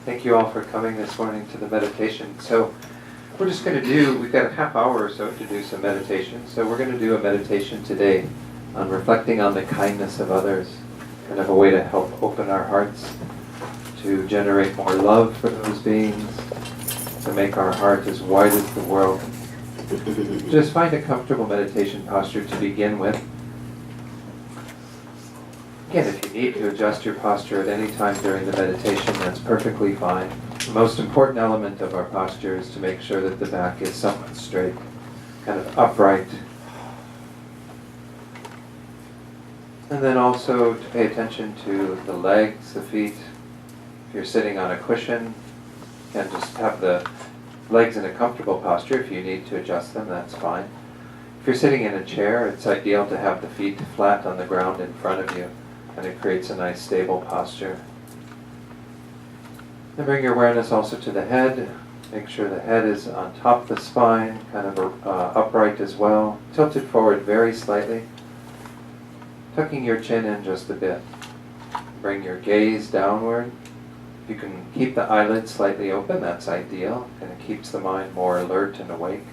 Thank you all for coming this morning to the meditation. So we're just going to we've got a half hour or so to do some meditation. So we're going to do a meditation today on reflecting on the kindness of others, kind of a way to help open our hearts, to generate more love for those beings, to make our heart as wide as the world. Just find a comfortable meditation posture to begin with. Again, if you need to adjust your posture at any time during the meditation, that's perfectly fine. The most important element of our posture is to make sure that the back is somewhat straight, kind of upright. And then also to pay attention to the legs, the feet. If you're sitting on a cushion, you can just have the legs in a comfortable posture. If you need to adjust them, that's fine. If you're sitting in a chair, it's ideal to have the feet flat on the ground in front of you, and it creates a nice stable posture. And bring your awareness also to the head. Make sure the head is on top of the spine, kind of upright as well. Tilted forward very slightly, tucking your chin in just a bit. Bring your gaze downward. If you can keep the eyelids slightly open, that's ideal, and it keeps the mind more alert and awake.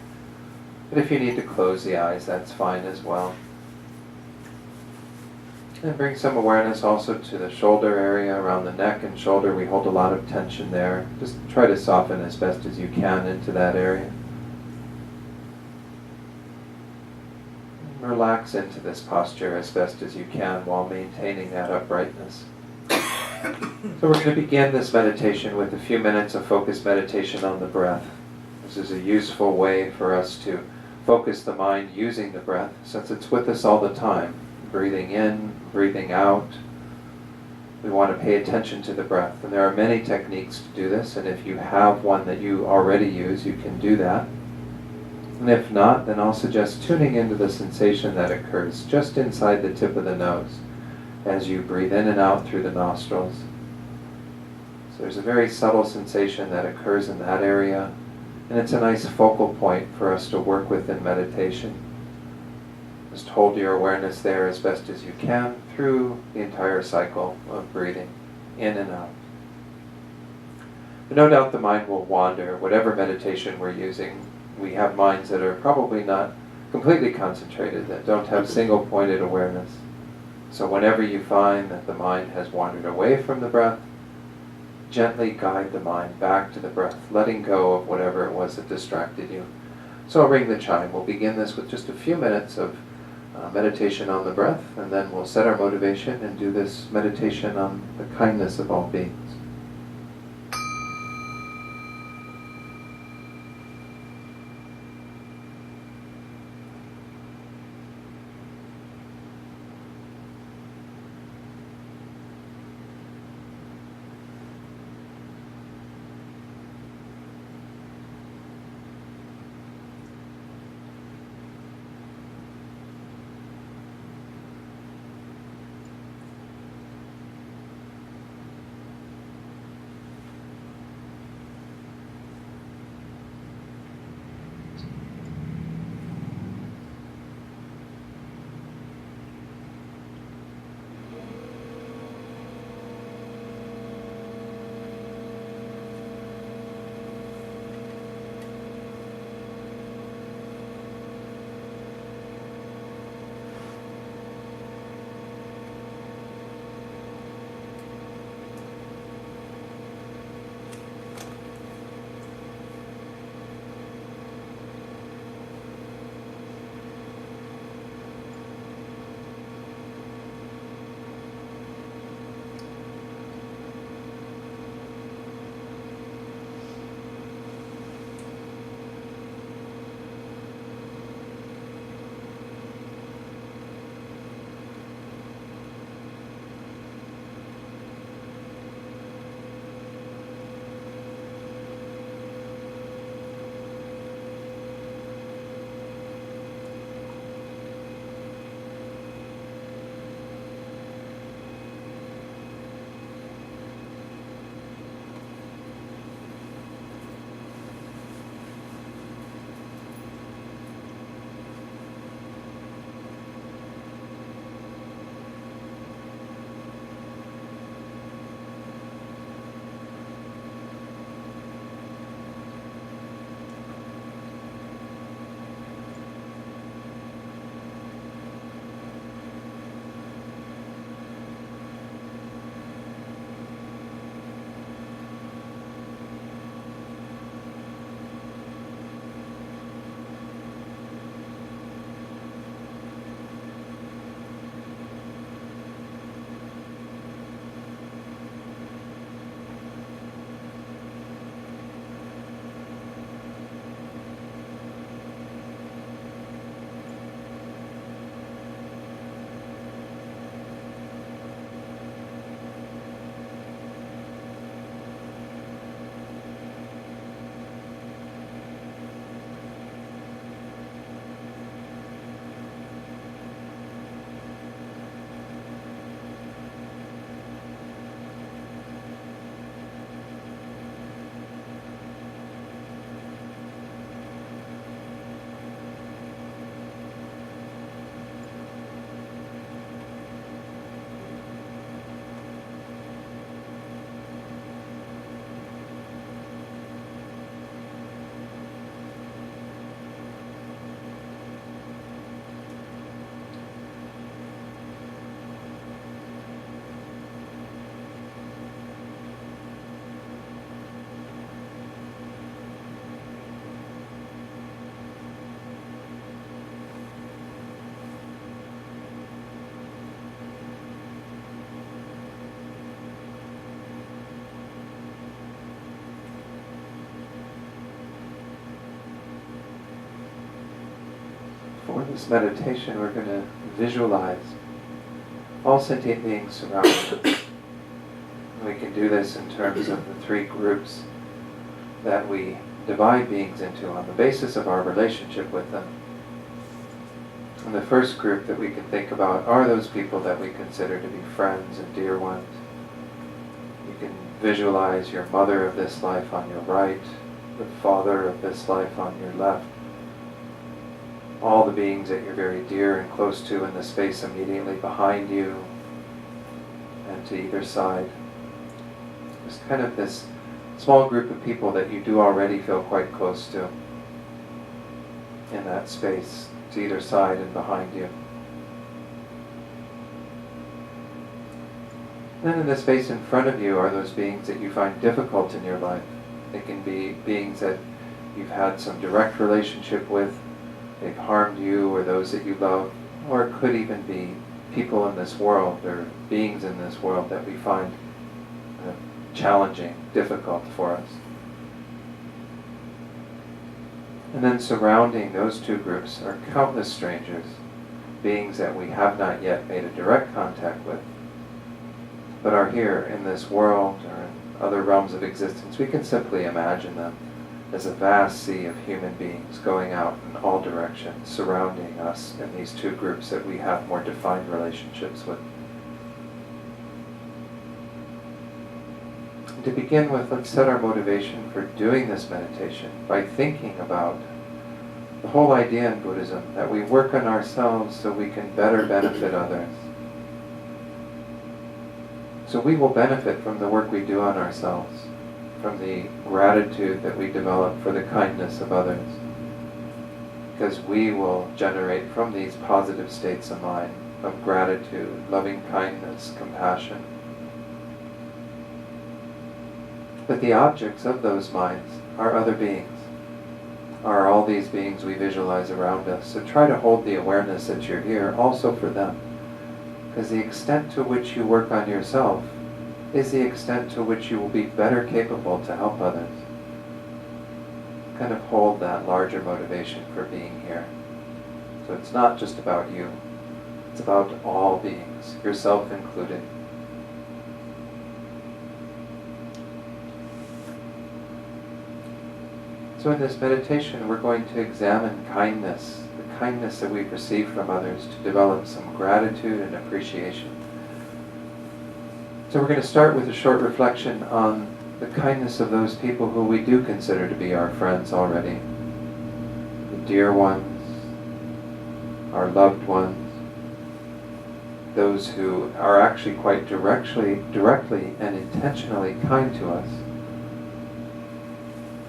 But if you need to close the eyes, that's fine as well. And bring some awareness also to the shoulder area, around the neck and shoulder. We hold a lot of tension there. Just try to soften as best as you can into that area. Relax into this posture as best as you can while maintaining that uprightness. So we're going to begin this meditation with a few minutes of focused meditation on the breath. This is a useful way for us to focus the mind using the breath, since it's with us all the time. Breathing in, breathing out. We want to pay attention to the breath. And there are many techniques to do this, and if you have one that you already use, you can do that. And if not, then I'll suggest tuning into the sensation that occurs just inside the tip of the nose as you breathe in and out through the nostrils. So there's a very subtle sensation that occurs in that area, and it's a nice focal point for us to work with in meditation. Just hold your awareness there as best as you can through the entire cycle of breathing in and out. But no doubt the mind will wander. Whatever meditation we're using, we have minds that are probably not completely concentrated, that don't have single-pointed awareness. So whenever you find that the mind has wandered away from the breath, gently guide the mind back to the breath, letting go of whatever it was that distracted you. So I'll ring the chime. We'll begin this with just a few minutes of meditation on the breath, and then we'll set our motivation and do this meditation on the kindness of all beings. For this meditation, we're going to visualize all sentient beings surrounding us. We can do this in terms of the three groups that we divide beings into on the basis of our relationship with them. And the first group that we can think about are those people that we consider to be friends and dear ones. You can visualize your mother of this life on your right, the father of this life on your left, all the beings that you're very dear and close to in the space immediately behind you and to either side. Just kind of this small group of people that you do already feel quite close to in that space to either side and behind you. Then in the space in front of you are those beings that you find difficult in your life. They can be beings that you've had some direct relationship with, they've harmed you or those that you love, or it could even be people in this world or beings in this world that we find challenging, difficult for us. And then surrounding those two groups are countless strangers, beings that we have not yet made a direct contact with, but are here in this world or in other realms of existence. We can simply imagine them as a vast sea of human beings going out in all directions, surrounding us in these two groups that we have more defined relationships with. To begin with, let's set our motivation for doing this meditation by thinking about the whole idea in Buddhism that we work on ourselves so we can better benefit others. So we will benefit from the work we do on ourselves, from the gratitude that we develop for the kindness of others, because we will generate from these positive states of mind of gratitude, loving kindness, compassion. But the objects of those minds are other beings, are all these beings we visualize around us. So try to hold the awareness that you're here also for them, because the extent to which you work on yourself is the extent to which you will be better capable to help others. Kind of hold that larger motivation for being here. So it's not just about you, it's about all beings, yourself included. So in this meditation, we're going to examine kindness, the kindness that we've received from others, to develop some gratitude and appreciation. So we're going to start with a short reflection on the kindness of those people who we do consider to be our friends already. The dear ones, our loved ones, those who are actually quite directly and intentionally kind to us.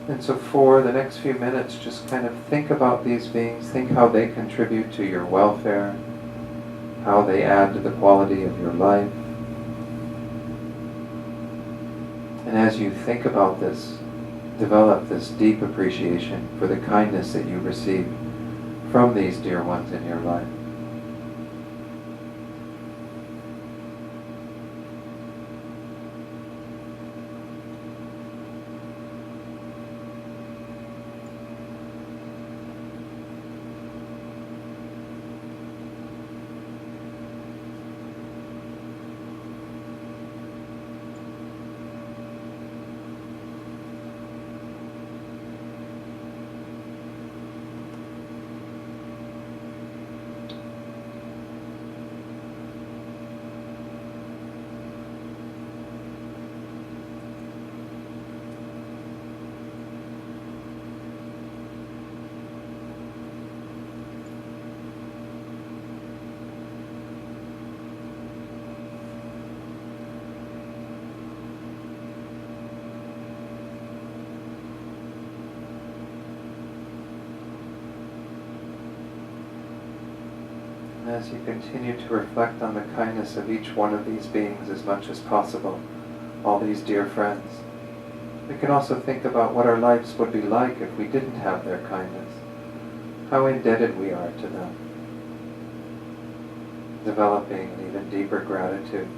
And so for the next few minutes, just kind of think about these beings, think how they contribute to your welfare, how they add to the quality of your life. And as you think about this, develop this deep appreciation for the kindness that you receive from these dear ones in your life. As you continue to reflect on the kindness of each one of these beings as much as possible, all these dear friends, we can also think about what our lives would be like if we didn't have their kindness, how indebted we are to them, developing an even deeper gratitude.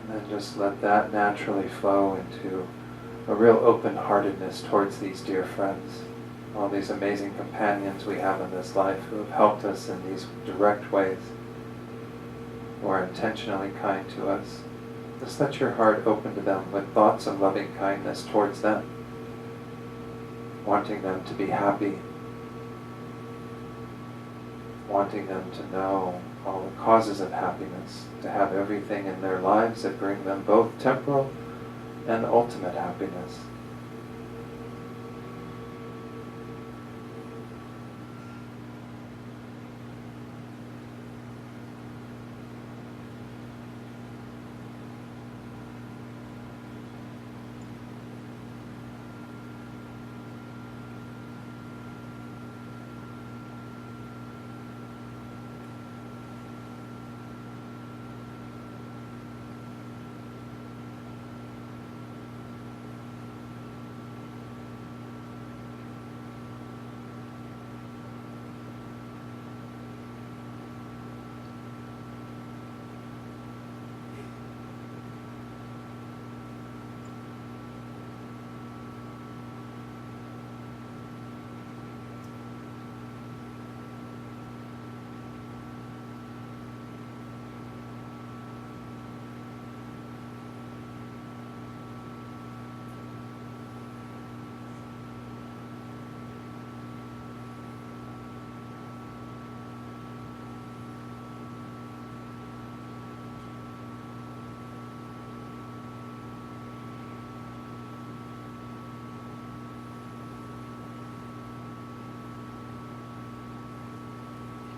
And just let that naturally flow into a real open-heartedness towards these dear friends, all these amazing companions we have in this life who have helped us in these direct ways, who are intentionally kind to us. Just let your heart open to them with thoughts of loving kindness towards them, wanting them to be happy, wanting them to know all the causes of happiness, to have everything in their lives that bring them both temporal and ultimate happiness.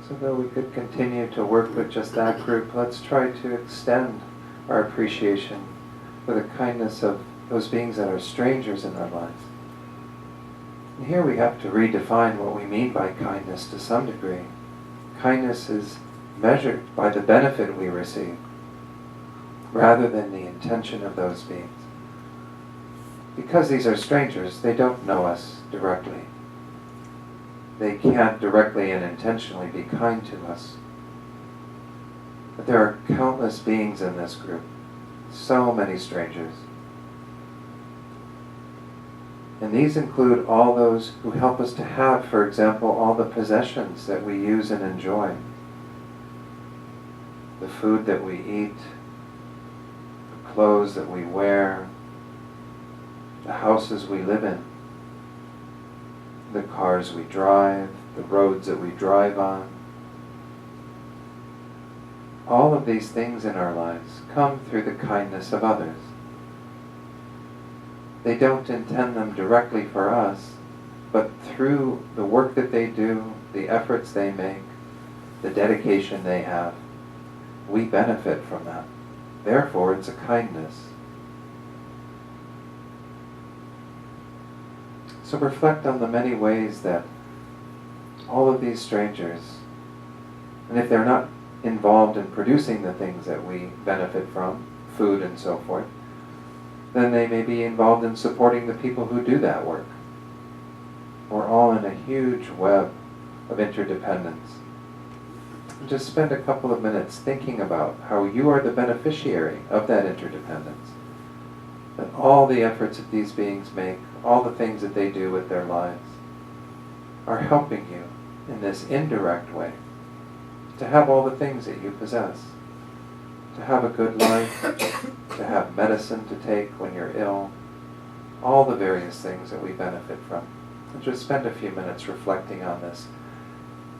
So though we could continue to work with just that group, let's try to extend our appreciation for the kindness of those beings that are strangers in our lives. And here we have to redefine what we mean by kindness to some degree. Kindness is measured by the benefit we receive, rather than the intention of those beings. Because these are strangers, they don't know us directly. They can't directly and intentionally be kind to us. But there are countless beings in this group, so many strangers. And these include all those who help us to have, for example, all the possessions that we use and enjoy. The food that we eat, the clothes that we wear, the houses we live in, the cars we drive, the roads that we drive on. All of these things in our lives come through the kindness of others. They don't intend them directly for us, but through the work that they do, the efforts they make, the dedication they have, we benefit from that. Therefore, it's a kindness. So reflect on the many ways that all of these strangers, and if they're not involved in producing the things that we benefit from, food and so forth, then they may be involved in supporting the people who do that work. We're all in a huge web of interdependence. And just spend a couple of minutes thinking about how you are the beneficiary of that interdependence. That all the efforts that these beings make, all the things that they do with their lives, are helping you in this indirect way to have all the things that you possess. To have a good life, to have medicine to take when you're ill, all the various things that we benefit from. And just spend a few minutes reflecting on this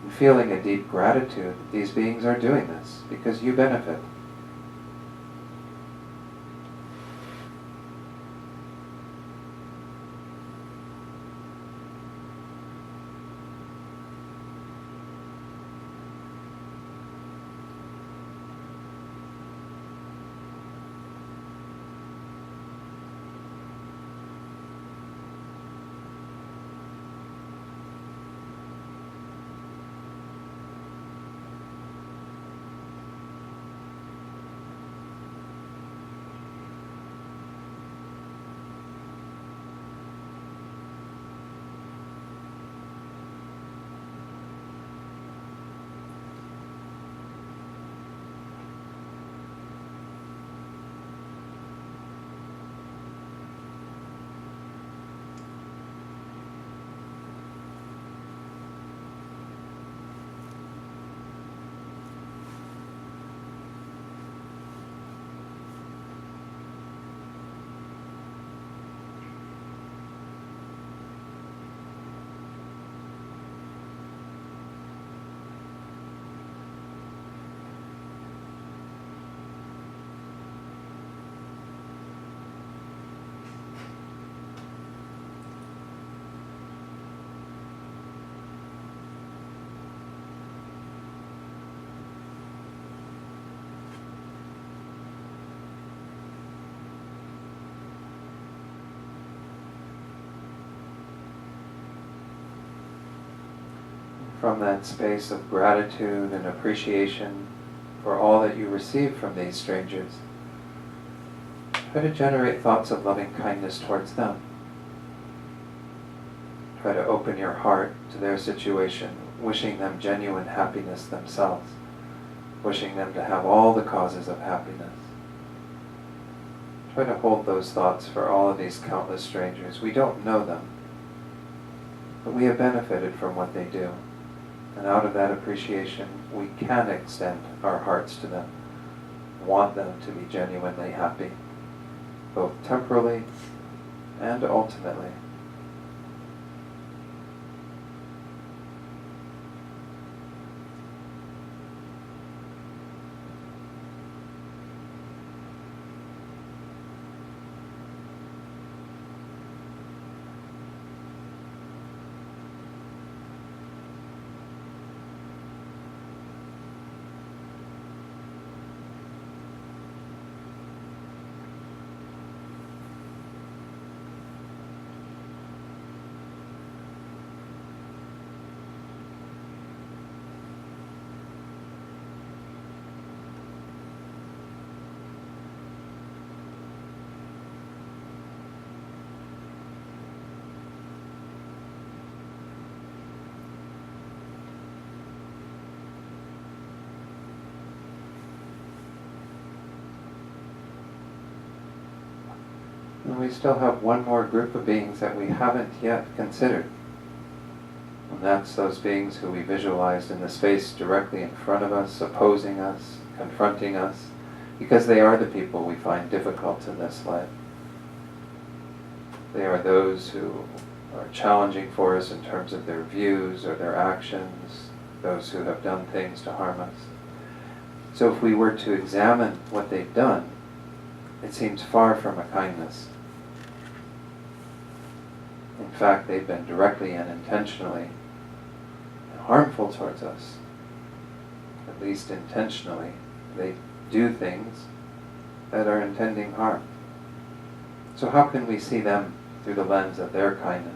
and feeling a deep gratitude that these beings are doing this because you benefit. from that space of gratitude and appreciation for all that you receive from these strangers, try to generate thoughts of loving kindness towards them. Try to open your heart to their situation, wishing them genuine happiness themselves, wishing them to have all the causes of happiness. Try to hold those thoughts for all of these countless strangers. We don't know them, but we have benefited from what they do. And out of that appreciation, we can extend our hearts to them, want them to be genuinely happy, both temporally and ultimately. And we still have one more group of beings that we haven't yet considered. And that's those beings who we visualized in the space directly in front of us, opposing us, confronting us, because they are the people we find difficult in this life. They are those who are challenging for us in terms of their views or their actions, those who have done things to harm us. So if we were to examine what they've done, it seems far from a kindness. In fact, they've been directly and intentionally harmful towards us. At least intentionally. They do things that are intending harm. So how can we see them through the lens of their kindness?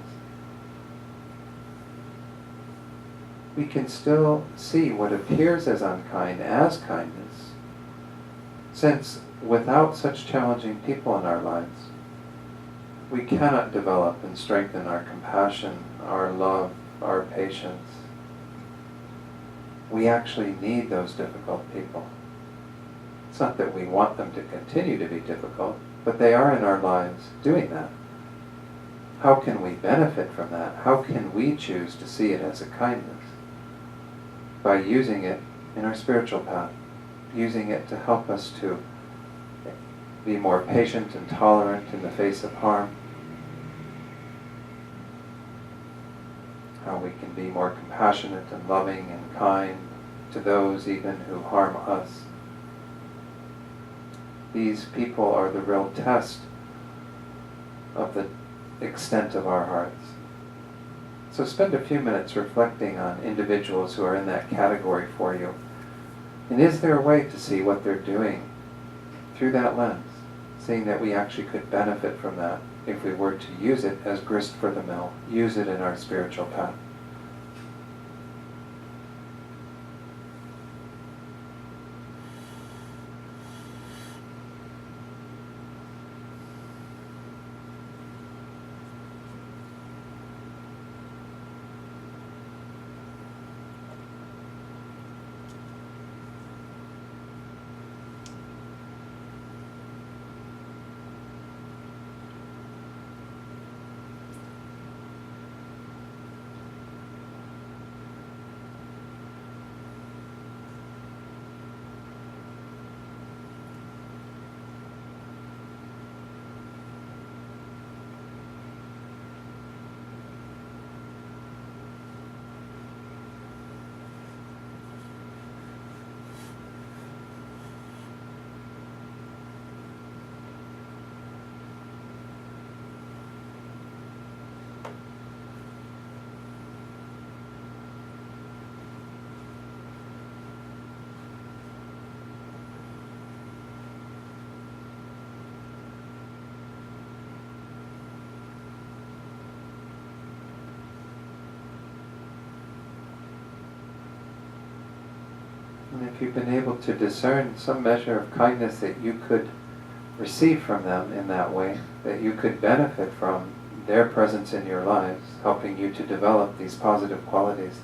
We can still see what appears as unkind as kindness, since without such challenging people in our lives, we cannot develop and strengthen our compassion, our love, our patience. We actually need those difficult people. It's not that we want them to continue to be difficult, but they are in our lives doing that. How can we benefit from that? How can we choose to see it as a kindness? By using it in our spiritual path, using it to help us to be more patient and tolerant in the face of harm, how we can be more compassionate and loving and kind to those even who harm us. These people are the real test of the extent of our hearts. So spend a few minutes reflecting on individuals who are in that category for you. And is there a way to see what they're doing through that lens, seeing that we actually could benefit from that if we were to use it as grist for the mill, use it in our spiritual path? if you've been able to discern some measure of kindness that you could receive from them in that way, that you could benefit from their presence in your lives, helping you to develop these positive qualities,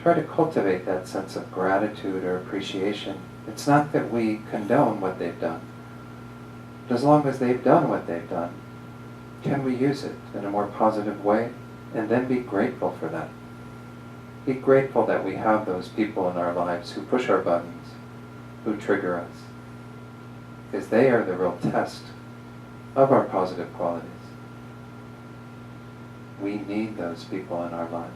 try to cultivate that sense of gratitude or appreciation. It's not that we condone what they've done, but as long as they've done what they've done, can we use it in a more positive way and then be grateful for that? Be grateful that we have those people in our lives who push our buttons, who trigger us, because they are the real test of our positive qualities. We need those people in our lives.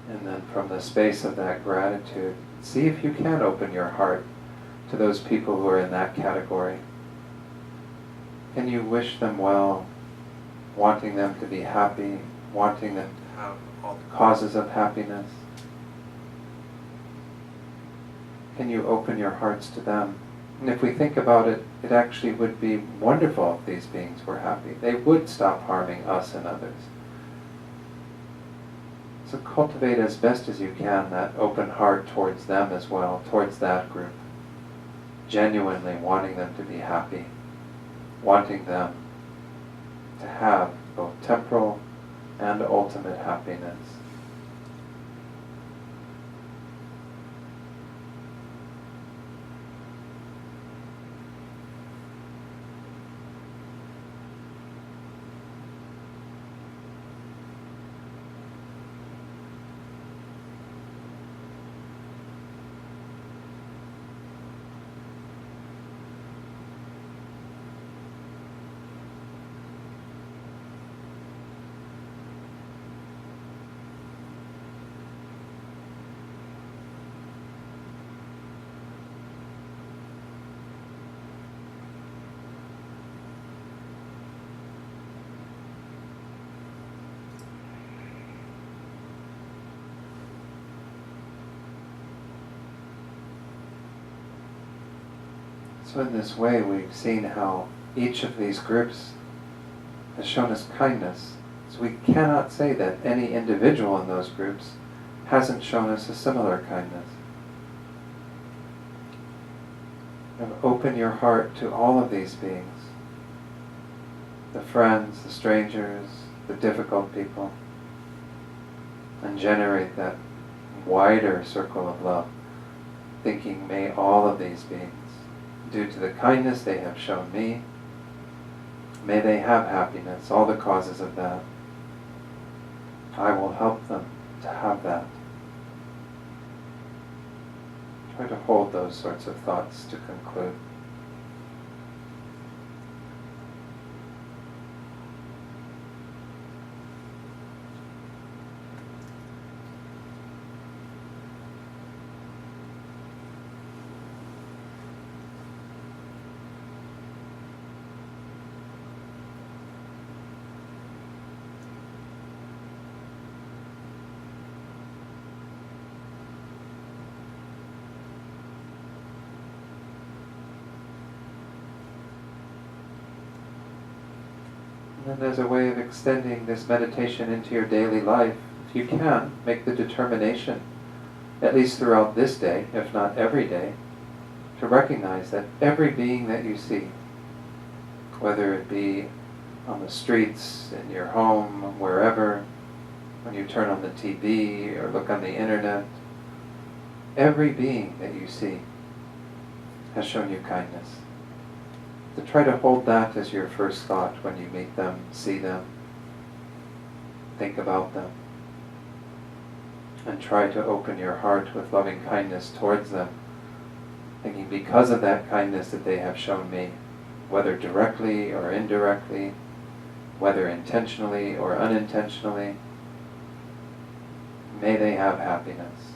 And then from the space of that gratitude, see if you can open your heart to those people who are in that category. Can you wish them well, wanting them to be happy, wanting them to have all the causes of happiness? Can you open your hearts to them? And if we think about it, it actually would be wonderful if these beings were happy. They would stop harming us and others. So cultivate as best as you can that open heart towards them as well, towards that group. Genuinely wanting them to be happy, wanting them to have both temporal and ultimate happiness. So in this way, we've seen how each of these groups has shown us kindness. So we cannot say that any individual in those groups hasn't shown us a similar kindness. And open your heart to all of these beings, the friends, the strangers, the difficult people, and generate that wider circle of love, thinking, may all of these beings, due to the kindness they have shown me, may they have happiness, all the causes of that. I will help them to have that. Try to hold those sorts of thoughts to conclude. And as a way of extending this meditation into your daily life, if you can, make the determination, at least throughout this day, if not every day, to recognize that every being that you see, whether it be on the streets, in your home, wherever, when you turn on the TV or look on the internet, every being that you see has shown you kindness. To try to hold that as your first thought when you meet them, see them, think about them, and try to open your heart with loving kindness towards them, thinking because of that kindness that they have shown me, whether directly or indirectly, whether intentionally or unintentionally, may they have happiness.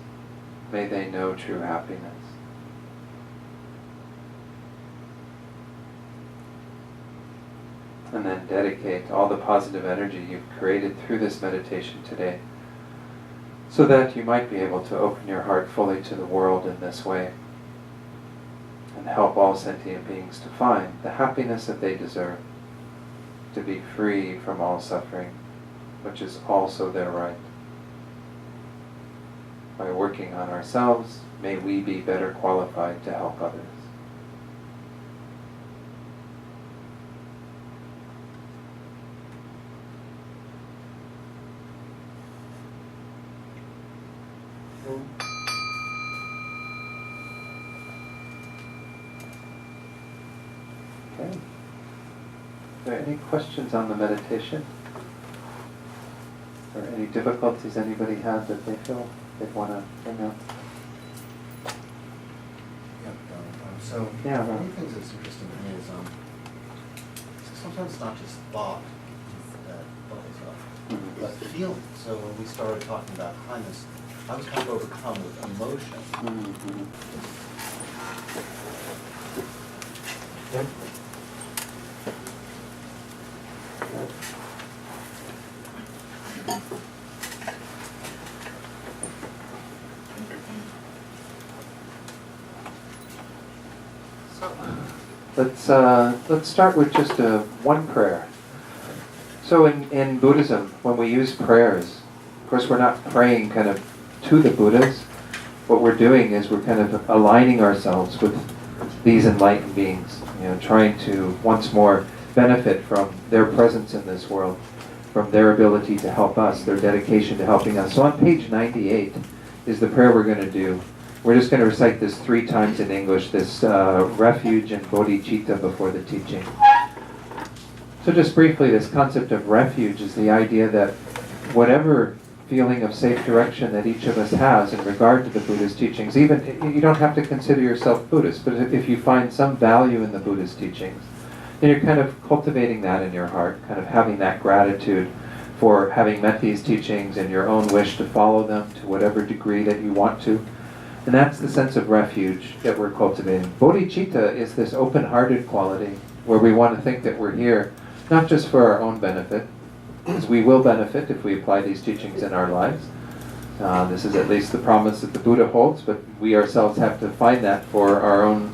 May they know true happiness. And then dedicate all the positive energy you've created through this meditation today, so that you might be able to open your heart fully to the world in this way and help all sentient beings to find the happiness that they deserve, to be free from all suffering, which is also their right. By working on ourselves, may we be better qualified to help others. Okay. Are there any questions on the meditation? Or any difficulties anybody had that they feel they'd want to bring up? So Yeah, one of the things that's interesting to me is sometimes it's not just thought that bubbles up, but feeling. So when we started talking about kindness, I was kind of overcome with emotion. Yep. Let's start with just one prayer. So in Buddhism, when we use prayers, of course we're not praying kind of to the Buddhas. What we're doing is we're kind of aligning ourselves with these enlightened beings, trying to once more benefit from their presence in this world, from their ability to help us, their dedication to helping us. So on page 98 is the prayer we're going to do. We're just going to recite this 3 times in English, this refuge and bodhicitta before the teaching. So just briefly, this concept of refuge is the idea that whatever feeling of safe direction that each of us has in regard to the Buddha's teachings, even you don't have to consider yourself Buddhist, but if you find some value in the Buddha's teachings, then you're kind of cultivating that in your heart, kind of having that gratitude for having met these teachings and your own wish to follow them to whatever degree that you want to. And that's the sense of refuge that we're cultivating. Bodhicitta is this open-hearted quality where we want to think that we're here not just for our own benefit, because we will benefit if we apply these teachings in our lives. This is at least the promise that the Buddha holds, but we ourselves have to find that for our own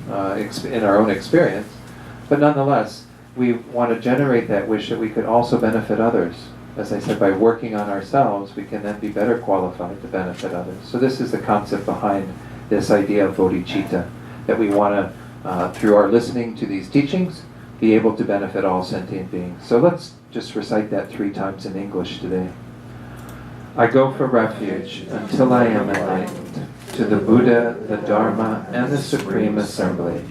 in our own experience. But nonetheless, we want to generate that wish that we could also benefit others. As I said, by working on ourselves, we can then be better qualified to benefit others. So this is the concept behind this idea of bodhicitta, that we want to, through our listening to these teachings, be able to benefit all sentient beings. So let's just recite that 3 times in English today. I go for refuge until I am enlightened to the Buddha, the Dharma, and the Supreme Assembly.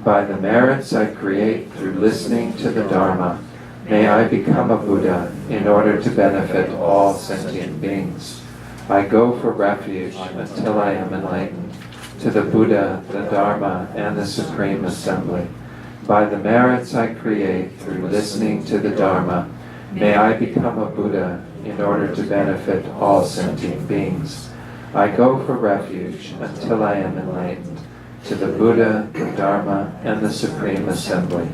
By the merits I create through listening to the Dharma, may I become a Buddha in order to benefit all sentient beings. I go for refuge until I am enlightened to the Buddha, the Dharma, and the Supreme Assembly. By the merits I create through listening to the Dharma, may I become a Buddha in order to benefit all sentient beings. I go for refuge until I am enlightened to the Buddha, the Dharma, and the Supreme Assembly.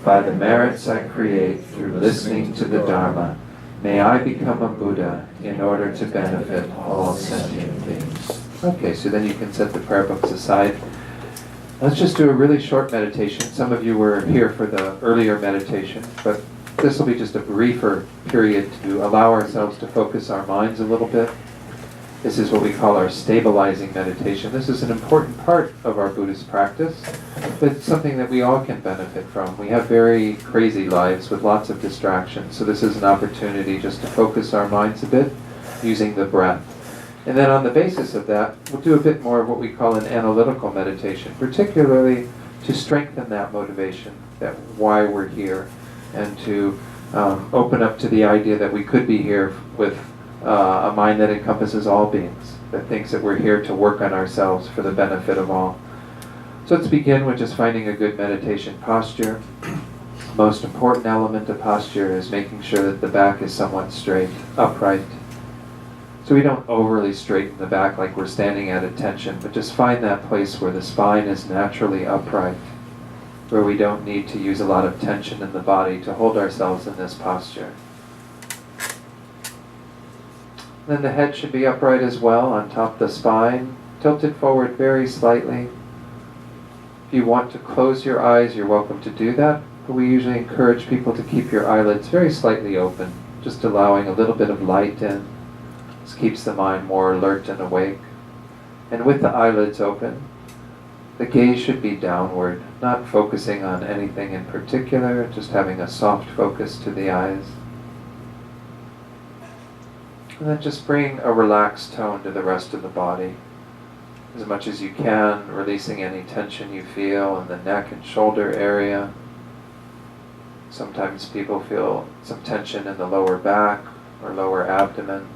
By the merits I create through listening to the Dharma, may I become a Buddha in order to benefit all sentient beings. Okay, so then you can set the prayer books aside. Let's just do a really short meditation. Some of you were here for the earlier meditation, but this will be just a briefer period to allow ourselves to focus our minds a little bit. This is what we call our stabilizing meditation. This is an important part of our Buddhist practice, but it's something that we all can benefit from. We have very crazy lives with lots of distractions, so this is an opportunity just to focus our minds a bit using the breath. And then on the basis of that, we'll do a bit more of what we call an analytical meditation, particularly to strengthen that motivation, that why we're here, and to open up to the idea that we could be here with a mind that encompasses all beings, that thinks that we're here to work on ourselves for the benefit of all. So let's begin with just finding a good meditation posture. Most important element of posture is making sure that the back is somewhat straight, upright. So we don't overly straighten the back like we're standing at attention, but just find that place where the spine is naturally upright, where we don't need to use a lot of tension in the body to hold ourselves in this posture. Then the head should be upright as well, on top of the spine, tilted forward very slightly. If you want to close your eyes, you're welcome to do that, but we usually encourage people to keep your eyelids very slightly open, just allowing a little bit of light in. This keeps the mind more alert and awake. And with the eyelids open, the gaze should be downward, not focusing on anything in particular, just having a soft focus to the eyes. And then just bring a relaxed tone to the rest of the body. As much as you can, releasing any tension you feel in the neck and shoulder area. Sometimes people feel some tension in the lower back or lower abdomen.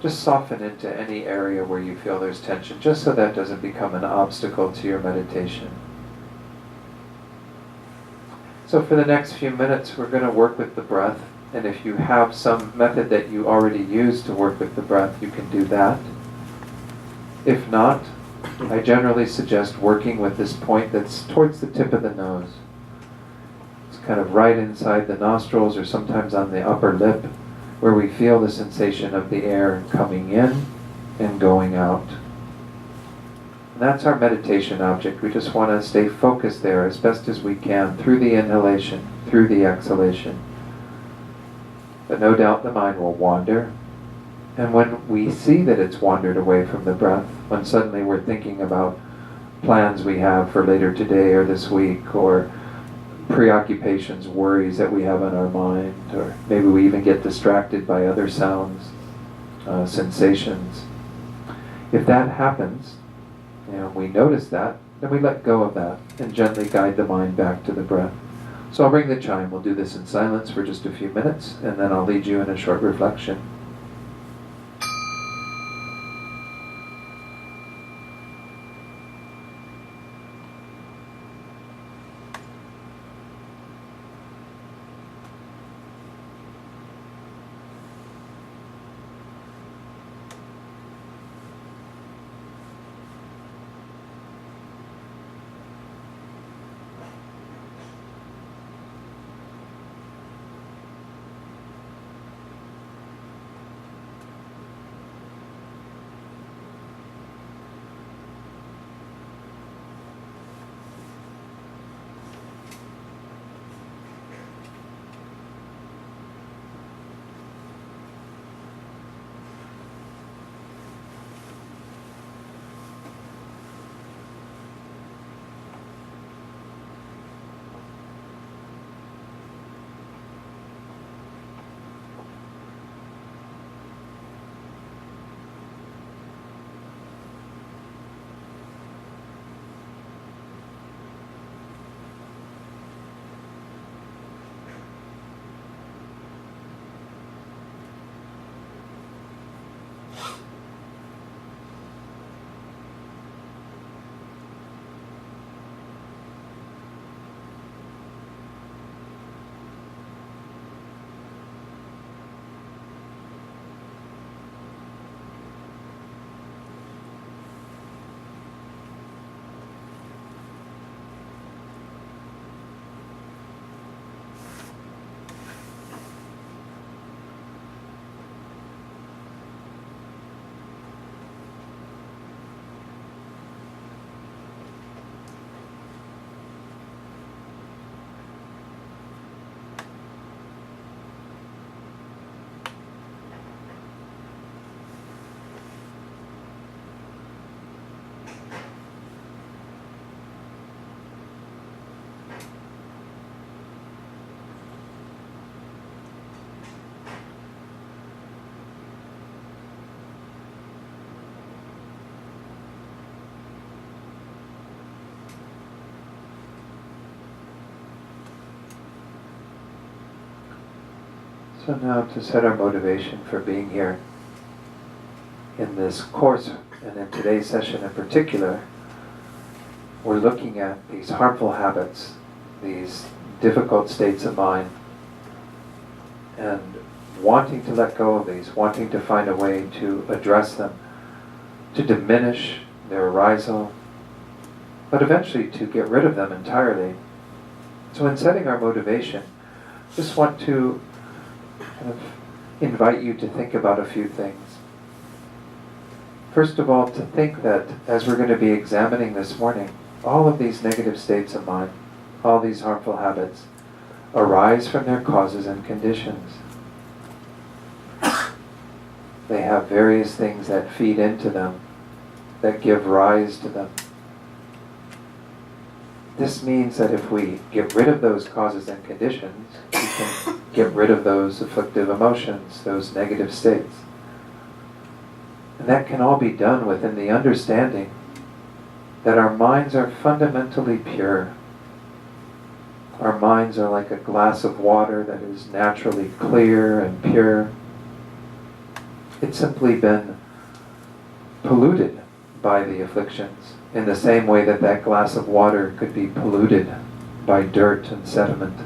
Just soften into any area where you feel there's tension, just so that doesn't become an obstacle to your meditation. So for the next few minutes, we're going to work with the breath. And if you have some method that you already use to work with the breath, you can do that. If not, I generally suggest working with this point that's towards the tip of the nose. It's kind of right inside the nostrils or sometimes on the upper lip, where we feel the sensation of the air coming in and going out. And that's our meditation object. We just want to stay focused there as best as we can through the inhalation, through the exhalation. But no doubt the mind will wander. And when we see that it's wandered away from the breath, when suddenly we're thinking about plans we have for later today or this week, or preoccupations, worries that we have on our mind, or maybe we even get distracted by other sounds, sensations. If that happens, we notice that, then we let go of that and gently guide the mind back to the breath. So I'll ring the chime. We'll do this in silence for just a few minutes, and then I'll lead you in a short reflection. So now to set our motivation for being here in this course, and in today's session in particular, we're looking at these harmful habits, these difficult states of mind, and wanting to let go of these, wanting to find a way to address them, to diminish their arisal, but eventually to get rid of them entirely. So in setting our motivation, just want to kind of invite you to think about a few things. First of all, to think that as we're going to be examining this morning, all of these negative states of mind, all these harmful habits, arise from their causes and conditions. They have various things that feed into them, that give rise to them. This means that if we get rid of those causes and conditions, we can get rid of those afflictive emotions, those negative states. And that can all be done within the understanding that our minds are fundamentally pure. Our minds are like a glass of water that is naturally clear and pure. It's simply been polluted by the afflictions, in the same way that that glass of water could be polluted by dirt and sediment.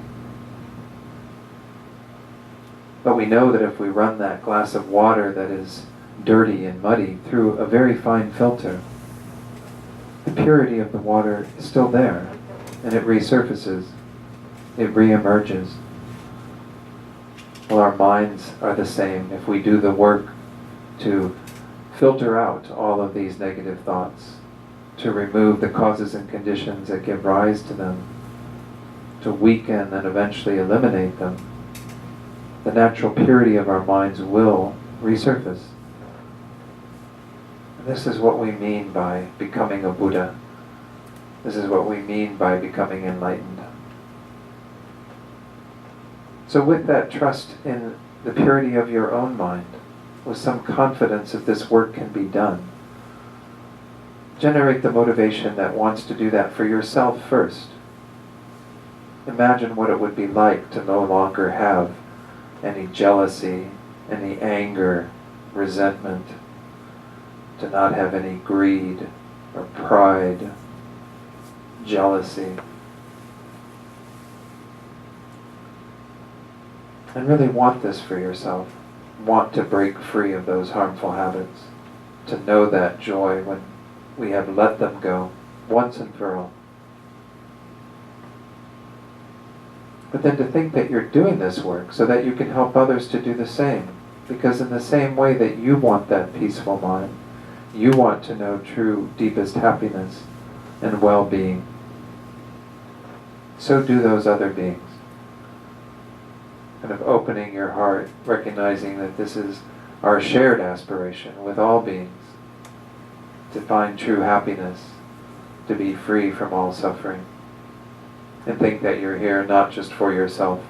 But we know that if we run that glass of water that is dirty and muddy through a very fine filter, the purity of the water is still there, and it resurfaces, it reemerges. Well, our minds are the same. If we do the work to filter out all of these negative thoughts, to remove the causes and conditions that give rise to them, to weaken and eventually eliminate them, the natural purity of our minds will resurface. And this is what we mean by becoming a Buddha. This is what we mean by becoming enlightened. So with that trust in the purity of your own mind, with some confidence that this work can be done, generate the motivation that wants to do that for yourself first. Imagine what it would be like to no longer have any jealousy, any anger, resentment, to not have any greed or pride, jealousy. And really want this for yourself. Want to break free of those harmful habits. To know that joy when we have let them go once and for all. But then to think that you're doing this work so that you can help others to do the same. Because in the same way that you want that peaceful mind, you want to know true, deepest happiness and well-being, so do those other beings. Kind of opening your heart, recognizing that this is our shared aspiration with all beings, to find true happiness, to be free from all suffering. And think that you're here not just for yourself,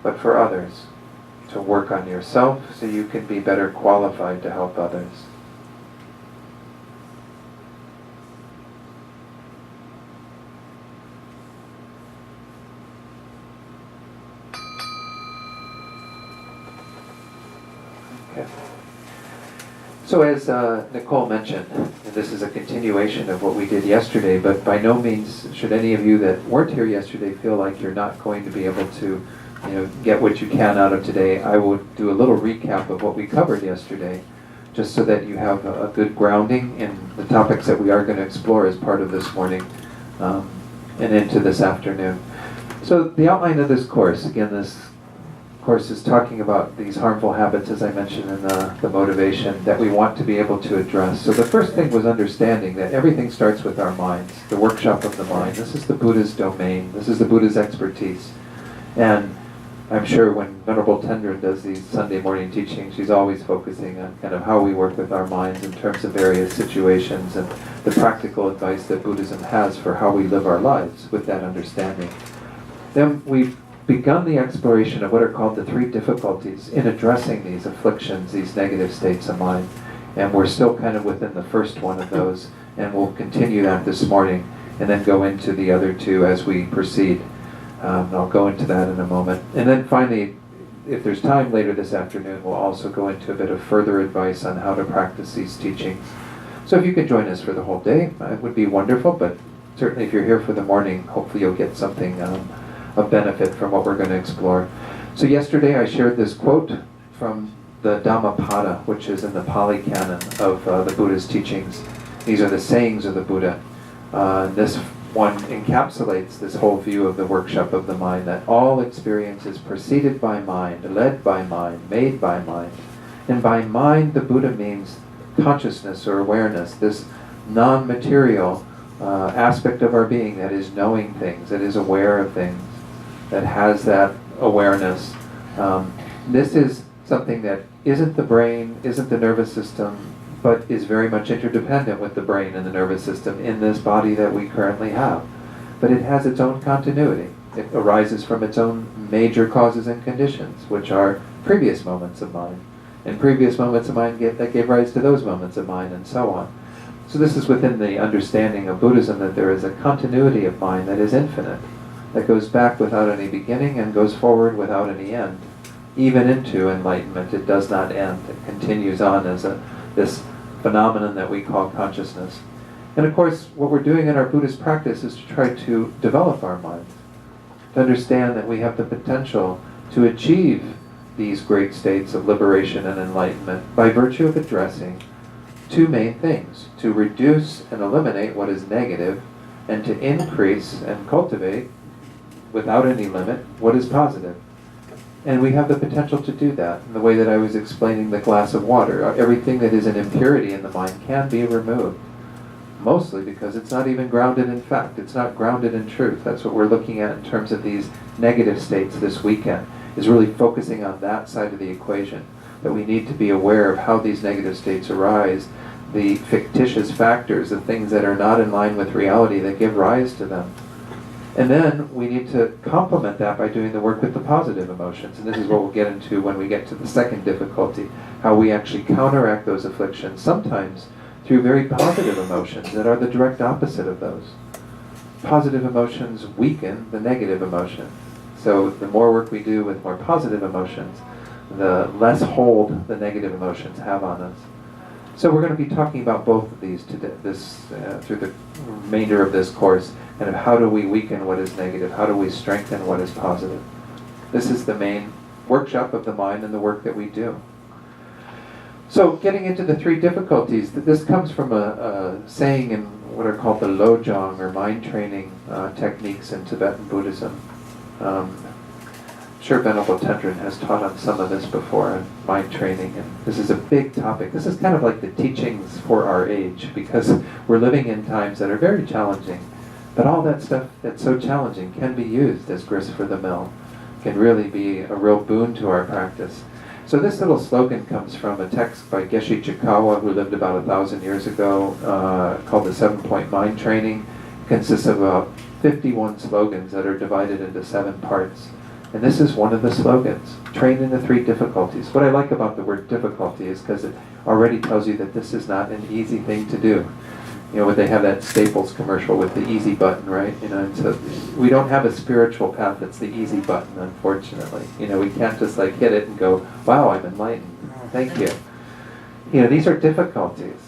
but for others. To work on yourself so you can be better qualified to help others. Okay. So as Nicole mentioned, and this is a continuation of what we did yesterday, but by no means should any of you that weren't here yesterday feel like you're not going to be able to get what you can out of today. I will do a little recap of what we covered yesterday, just so that you have a good grounding in the topics that we are going to explore as part of this morning and into this afternoon. So the outline of this course, again, this course is talking about these harmful habits, as I mentioned in the motivation, that we want to be able to address. So the first thing was understanding that everything starts with our minds, the workshop of the mind. This is the Buddha's domain. This is the Buddha's expertise. And I'm sure when Venerable Tendra does these Sunday morning teachings, she's always focusing on kind of how we work with our minds in terms of various situations and the practical advice that Buddhism has for how we live our lives with that understanding. Then we've begun the exploration of what are called the three difficulties in addressing these afflictions, these negative states of mind. And we're still kind of within the first one of those, and we'll continue that this morning and then go into the other two as we proceed. I'll go into that in a moment. And then finally, if there's time later this afternoon, we'll also go into a bit of further advice on how to practice these teachings. So if you could join us for the whole day, it would be wonderful, but certainly if you're here for the morning, hopefully you'll get something of benefit from what we're going to explore. So yesterday I shared this quote from the Dhammapada, which is in the Pali Canon of the Buddha's teachings. These are the sayings of the Buddha. This one encapsulates this whole view of the workshop of the mind, that all experience is preceded by mind, led by mind, made by mind. And by mind, the Buddha means consciousness or awareness, this non-material aspect of our being that is knowing things, that is aware of things, that has that awareness. This is something that isn't the brain, isn't the nervous system, but is very much interdependent with the brain and the nervous system in this body that we currently have. But it has its own continuity. It arises from its own major causes and conditions, which are previous moments of mind. And previous moments of mind that gave rise to those moments of mind, and so on. So this is within the understanding of Buddhism, that there is a continuity of mind that is infinite, that goes back without any beginning and goes forward without any end. Even into enlightenment, it does not end. It continues on as this phenomenon that we call consciousness. And of course, what we're doing in our Buddhist practice is to try to develop our minds, to understand that we have the potential to achieve these great states of liberation and enlightenment by virtue of addressing two main things: to reduce and eliminate what is negative, and to increase and cultivate, without any limit, what is positive. And we have the potential to do that in the way that I was explaining the glass of water. Everything that is an impurity in the mind can be removed, mostly because it's not even grounded in fact. It's not grounded in truth. That's what we're looking at in terms of these negative states this weekend, is really focusing on that side of the equation, that we need to be aware of how these negative states arise, the fictitious factors, the things that are not in line with reality that give rise to them. And then we need to complement that by doing the work with the positive emotions. And this is what we'll get into when we get to the second difficulty, how we actually counteract those afflictions, sometimes through very positive emotions that are the direct opposite of those. Positive emotions weaken the negative emotion. So the more work we do with more positive emotions, the less hold the negative emotions have on us. So we're going to be talking about both of these today, through the remainder of this course, and of how do we weaken what is negative, how do we strengthen what is positive. This is the main workshop of the mind and the work that we do. So getting into the three difficulties, this comes from a saying in what are called the Lojong, or mind training techniques in Tibetan Buddhism. I'm sure Venerable Tendrin has taught on some of this before, on mind training, and this is a big topic. This is kind of like the teachings for our age, because we're living in times that are very challenging. But all that stuff that's so challenging can be used as grist for the mill, can really be a real boon to our practice. So this little slogan comes from a text by Geshe Chikawa, who lived about 1,000 years ago, called the 7-Point Mind Training. It consists of about 51 slogans that are divided into 7 parts. And this is one of the slogans: train in the 3 difficulties. What I like about the word difficulty is because it already tells you that this is not an easy thing to do. You know, they have that Staples commercial with the easy button, right? You know, and so we don't have a spiritual path that's the easy button, unfortunately. You know, we can't just like hit it and go, wow, I'm enlightened. Thank you. You know, these are difficulties.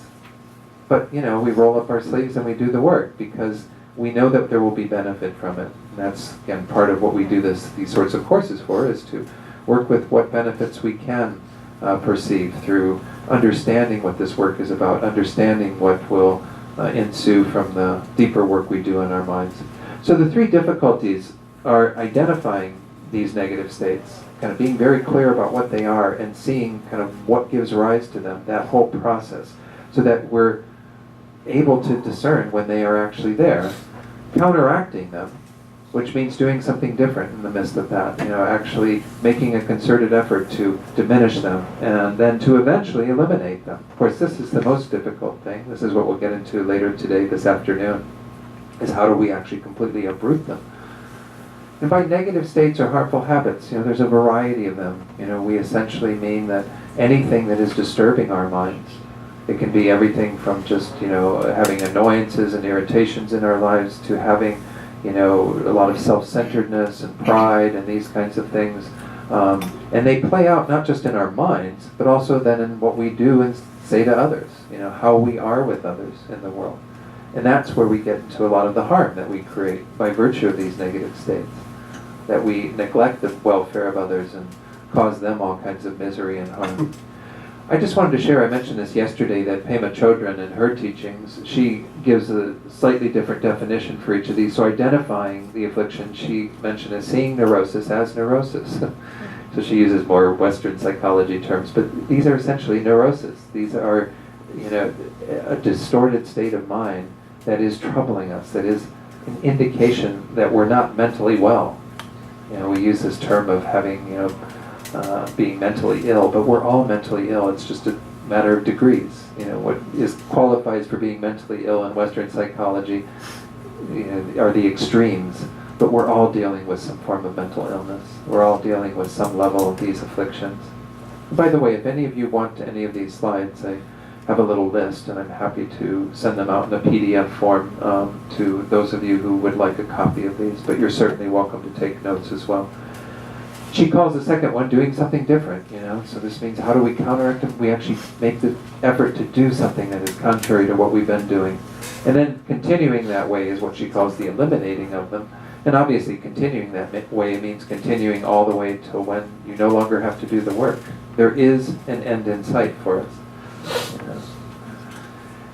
But, you know, we roll up our sleeves and we do the work because we know that there will be benefit from it. And that's, again, part of what we do these sorts of courses for, is to work with what benefits we can perceive through understanding what this work is about, understanding what will ensue from the deeper work we do in our minds. So the 3 difficulties are identifying these negative states, kind of being very clear about what they are and seeing kind of what gives rise to them, that whole process, so that we're able to discern when they are actually there, counteracting them, which means doing something different in the midst of that, you know, actually making a concerted effort to diminish them and then to eventually eliminate them. Of course, this is the most difficult thing. This is what we'll get into later today, this afternoon, is how do we actually completely uproot them. And by negative states or harmful habits, you know, there's a variety of them. You know, we essentially mean that anything that is disturbing our minds. It can be everything from just, you know, having annoyances and irritations in our lives to having, you know, a lot of self-centeredness and pride and these kinds of things. And they play out not just in our minds, but also then in what we do and say to others, you know, how we are with others in the world. And that's where we get into a lot of the harm that we create by virtue of these negative states, that we neglect the welfare of others and cause them all kinds of misery and harm. I just wanted to share, I mentioned this yesterday, that Pema Chodron in her teachings, she gives a slightly different definition for each of these. So identifying the affliction, she mentioned as seeing neurosis as neurosis. So she uses more Western psychology terms, but these are essentially neurosis. These are, a distorted state of mind that is troubling us, that is an indication that we're not mentally well. We use this term of having, being mentally ill, but we're all mentally ill. It's just a matter of degrees. What qualifies for being mentally ill in Western psychology, are the extremes. But we're all dealing with some form of mental illness. We're all dealing with some level of these afflictions. And by the way, if any of you want any of these slides, I have a little list, and I'm happy to send them out in a PDF form to those of you who would like a copy of these. But you're certainly welcome to take notes as well. She calls the second one doing something different, So this means how do we counteract them? We actually make the effort to do something that is contrary to what we've been doing. And then continuing that way is what she calls the eliminating of them. And obviously continuing that way means continuing all the way till when you no longer have to do the work. There is an end in sight for us.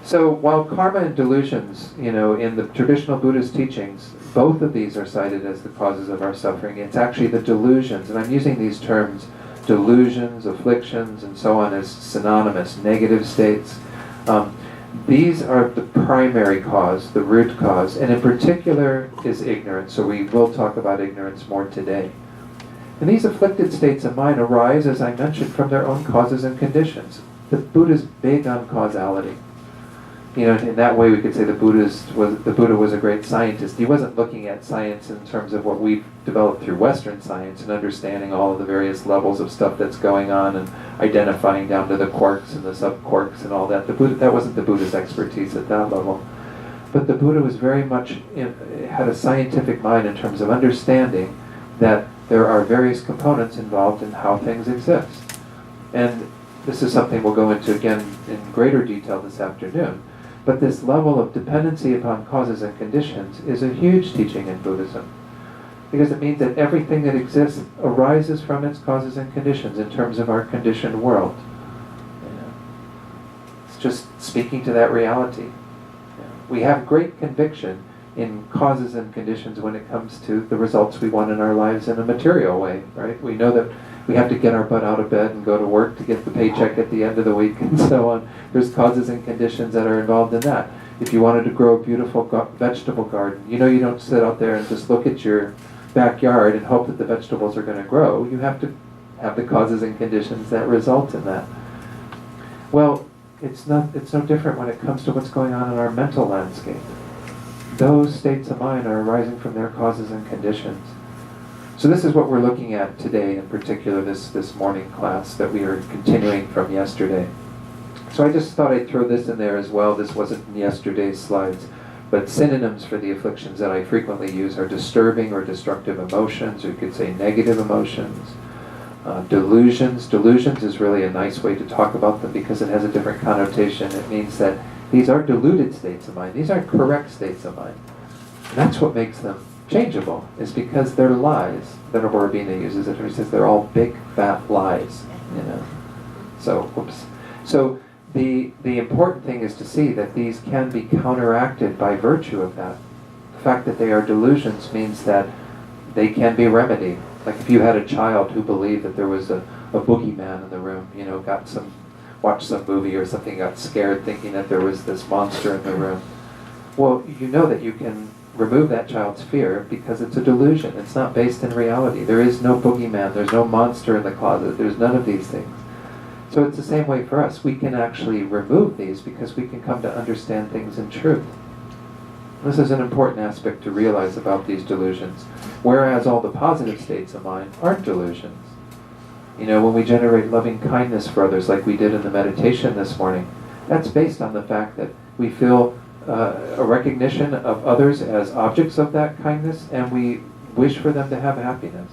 So while karma and delusions, in the traditional Buddhist teachings, both of these are cited as the causes of our suffering. It's actually the delusions, and I'm using these terms, delusions, afflictions, and so on, as synonymous, negative states. These are the primary cause, the root cause, and in particular is ignorance, so we will talk about ignorance more today. And these afflicted states of mind arise, as I mentioned, from their own causes and conditions. The Buddha's big on causality. In that way we could say the Buddha was a great scientist. He wasn't looking at science in terms of what we've developed through Western science and understanding all of the various levels of stuff that's going on and identifying down to the quarks and the sub-quarks and all that. That wasn't the Buddha's expertise at that level. But the Buddha was very much, had a scientific mind in terms of understanding that there are various components involved in how things exist. And this is something we'll go into again in greater detail this afternoon. But this level of dependency upon causes and conditions is a huge teaching in Buddhism. Because it means that everything that exists arises from its causes and conditions in terms of our conditioned world. It's just speaking to that reality. We have great conviction in causes and conditions when it comes to the results we want in our lives in a material way, right? We know that we have to get our butt out of bed and go to work to get the paycheck at the end of the week and so on. There's causes and conditions that are involved in that. If you wanted to grow a beautiful vegetable garden, you don't sit out there and just look at your backyard and hope that the vegetables are going to grow. You have to have the causes and conditions that result in that. Well, it's no different when it comes to what's going on in our mental landscape. Those states of mind are arising from their causes and conditions. So this is what we're looking at today, in particular this morning class that we are continuing from yesterday. So I just thought I'd throw this in there as well. This wasn't in yesterday's slides, but synonyms for the afflictions that I frequently use are disturbing or destructive emotions, or you could say negative emotions. Delusions. Delusions is really a nice way to talk about them because it has a different connotation. It means that these are deluded states of mind. These aren't correct states of mind. And that's what makes them changeable, is because they're lies. Venerable Rabina uses it. He says they're all big, fat lies. So, whoops. So the important thing is to see that these can be counteracted by virtue of that. The fact that they are delusions means that they can be remedied. Like if you had a child who believed that there was a boogeyman in the room, watched some movie or something, got scared thinking that there was this monster in the room. Well, you know that you can remove that child's fear because it's a delusion. It's not based in reality. There is no boogeyman. There's no monster in the closet. There's none of these things. So it's the same way for us. We can actually remove these because we can come to understand things in truth. This is an important aspect to realize about these delusions. Whereas all the positive states of mind aren't delusions. When we generate loving kindness for others like we did in the meditation this morning, that's based on the fact that we feel a recognition of others as objects of that kindness, and we wish for them to have happiness.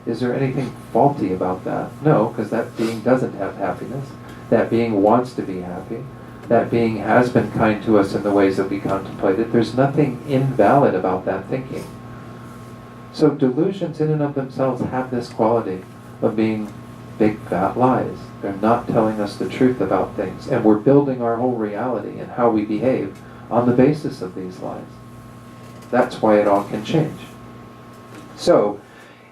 Is there anything faulty about that? No, because that being doesn't have happiness. That being wants to be happy. That being has been kind to us in the ways that we contemplated. There's nothing invalid about that thinking. So delusions in and of themselves have this quality of being big fat lies. They're not telling us the truth about things. And we're building our whole reality and how we behave on the basis of these lies. That's why it all can change. So,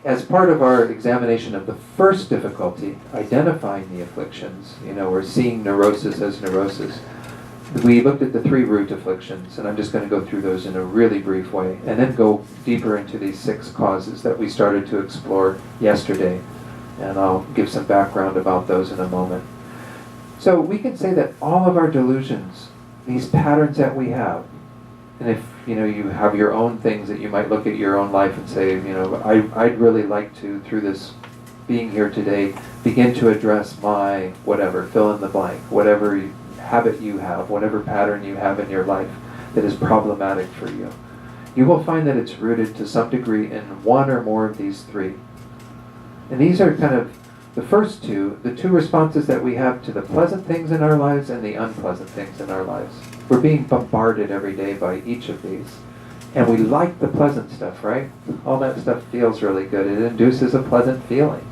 as part of our examination of the first difficulty, identifying the afflictions, we're seeing neurosis as neurosis, we looked at the 3 root afflictions, and I'm just going to go through those in a really brief way, and then go deeper into these 6 causes that we started to explore yesterday, and I'll give some background about those in a moment. So we can say that all of our delusions, these patterns that we have, and if you have your own things that you might look at your own life and say, I'd really like to, through this being here today, begin to address my whatever, fill in the blank, whatever habit you have, whatever pattern you have in your life that is problematic for you. You will find that it's rooted to some degree in one or more of these 3. And these are kind of the first 2, the 2 responses that we have to the pleasant things in our lives and the unpleasant things in our lives. We're being bombarded every day by each of these. And we like the pleasant stuff, right? All that stuff feels really good. It induces a pleasant feeling.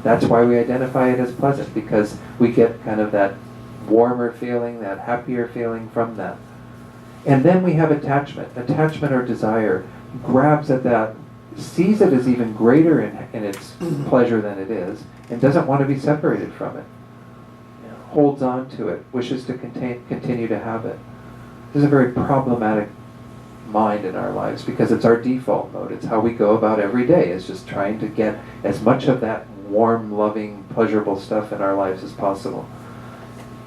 That's why we identify it as pleasant, because we get kind of that warmer feeling, that happier feeling from that. And then we have attachment. Attachment or desire grabs at that, sees it as even greater in its pleasure than it is, and doesn't want to be separated from it. Holds on to it, wishes to continue to have it. This is a very problematic mind in our lives, because it's our default mode. It's how we go about every day, is just trying to get as much of that warm, loving, pleasurable stuff in our lives as possible.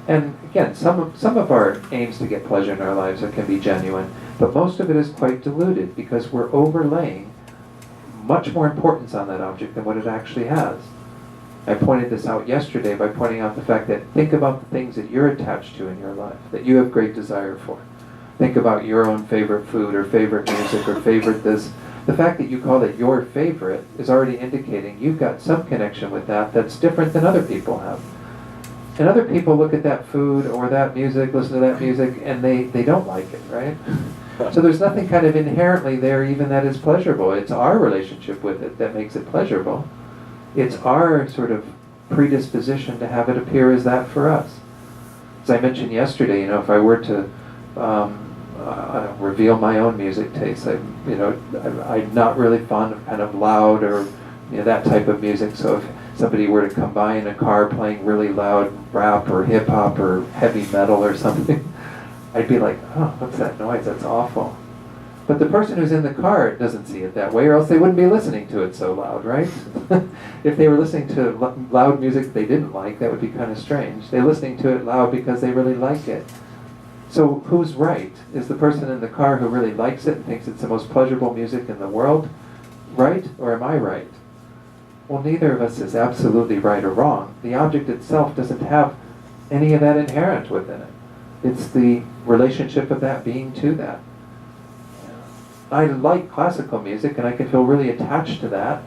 And again, some of our aims to get pleasure in our lives can be genuine, but most of it is quite diluted, because we're overlaying much more importance on that object than what it actually has. I pointed this out yesterday by pointing out the fact that think about the things that you're attached to in your life, that you have great desire for. Think about your own favorite food or favorite music or favorite this. The fact that you call it your favorite is already indicating you've got some connection with that that's different than other people have. And other people look at that food or that music, listen to that music, and they don't like it, right? So there's nothing kind of inherently there even that is pleasurable. It's our relationship with it that makes it pleasurable. It's our sort of predisposition to have it appear as that for us. As I mentioned yesterday, if I were to reveal my own music taste, I'm not really fond of kind of loud or that type of music. So if somebody were to come by in a car playing really loud rap or hip hop or heavy metal or something, I'd be like, oh, what's that noise? That's awful. But the person who's in the car doesn't see it that way, or else they wouldn't be listening to it so loud, right? If they were listening to loud music they didn't like, that would be kind of strange. They're listening to it loud because they really like it. So who's right? Is the person in the car who really likes it and thinks it's the most pleasurable music in the world right, or am I right? Well, neither of us is absolutely right or wrong. The object itself doesn't have any of that inherent within it. It's the relationship of that being to that. I like classical music, and I can feel really attached to that,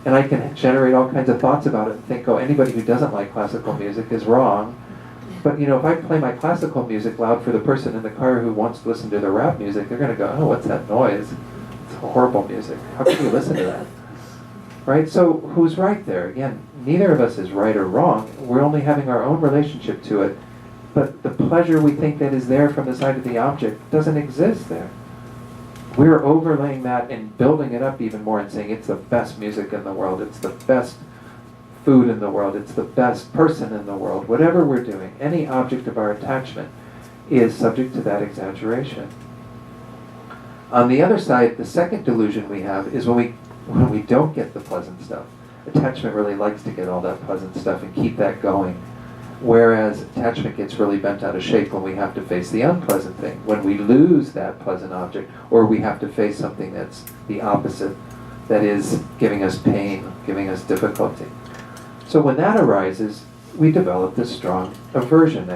and I can generate all kinds of thoughts about it and think, oh, anybody who doesn't like classical music is wrong. But if I play my classical music loud for the person in the car who wants to listen to the rap music, they're going to go, oh, what's that noise? It's horrible music. How can you listen to that? Right? So who's right there? Again, neither of us is right or wrong. We're only having our own relationship to it. But the pleasure we think that is there from the side of the object doesn't exist there. We're overlaying that and building it up even more and saying it's the best music in the world, it's the best food in the world, it's the best person in the world. Whatever we're doing, any object of our attachment is subject to that exaggeration. On the other side, the second delusion we have is when we don't get the pleasant stuff. Attachment really likes to get all that pleasant stuff and keep that going. Whereas attachment gets really bent out of shape when we have to face the unpleasant thing, when we lose that pleasant object, or we have to face something that's the opposite, that is giving us pain, giving us difficulty. So when that arises, we develop this strong aversion.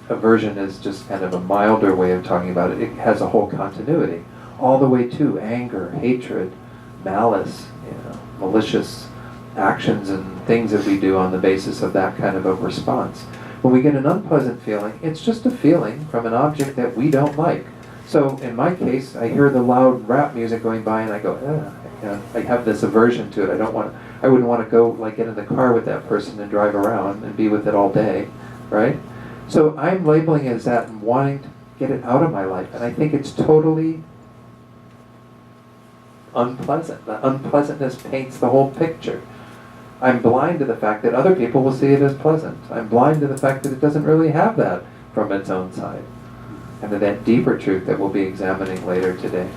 Aversion is just kind of a milder way of talking about it. It has a whole continuity, all the way to anger, hatred, malice, malicious actions and things that we do on the basis of that kind of a response. When we get an unpleasant feeling, it's just a feeling from an object that we don't like. So in my case, I hear the loud rap music going by and I go, I have this aversion to it. I wouldn't want to go like get in the car with that person and drive around and be with it all day, right? So I'm labeling it as that and wanting to get it out of my life. And I think it's totally unpleasant. The unpleasantness paints the whole picture. I'm blind to the fact that other people will see it as pleasant. I'm blind to the fact that it doesn't really have that from its own side. And to that deeper truth that we'll be examining later today.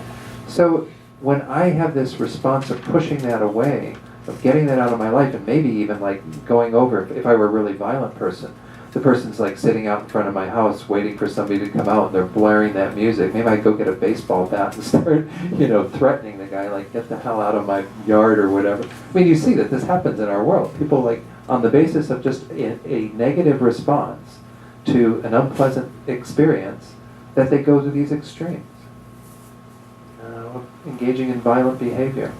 So when I have this response of pushing that away, of getting that out of my life, and maybe even like going over, if I were a really violent person, the person's like sitting out in front of my house waiting for somebody to come out and they're blaring that music. Maybe I'd go get a baseball bat and start, threatening the guy, like, get the hell out of my yard or whatever. I mean, you see that this happens in our world. People, like, on the basis of just a negative response to an unpleasant experience, that they go to these extremes, engaging in violent behavior.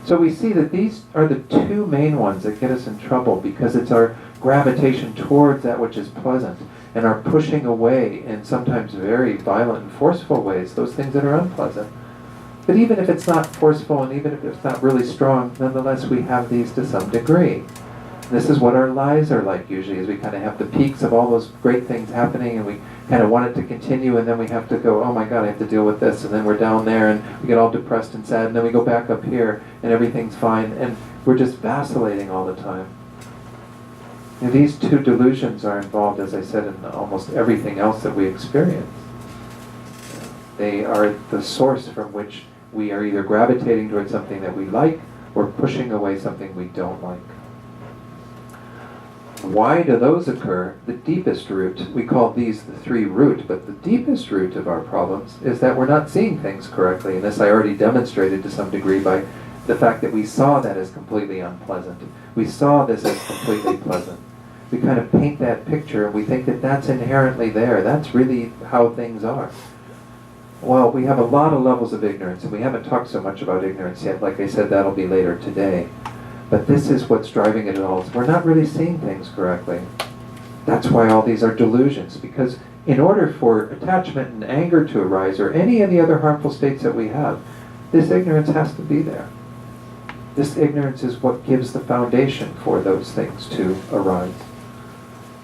So we see that these are the two main ones that get us in trouble, because it's our gravitation towards that which is pleasant and our pushing away in sometimes very violent and forceful ways those things that are unpleasant. But even if it's not forceful and even if it's not really strong, nonetheless we have these to some degree. This is what our lives are like usually, is we kind of have the peaks of all those great things happening and we kind of want it to continue, and then we have to go, oh my God, I have to deal with this, and then we're down there and we get all depressed and sad, and then we go back up here and everything's fine, and we're just vacillating all the time. And these two delusions are involved, as I said, in almost everything else that we experience. They are the source from which we are either gravitating towards something that we like or pushing away something we don't like. Why do those occur? The deepest root, we call these the three root, but the deepest root of our problems is that we're not seeing things correctly. And this I already demonstrated to some degree by the fact that we saw that as completely unpleasant. We saw this as completely pleasant. We kind of paint that picture and we think that that's inherently there. That's really how things are. Well, we have a lot of levels of ignorance, and we haven't talked so much about ignorance yet. Like I said, that'll be later today. But this is what's driving it all. We're not really seeing things correctly. That's why all these are delusions, because in order for attachment and anger to arise, or any of the other harmful states that we have, this ignorance has to be there. This ignorance is what gives the foundation for those things to arise.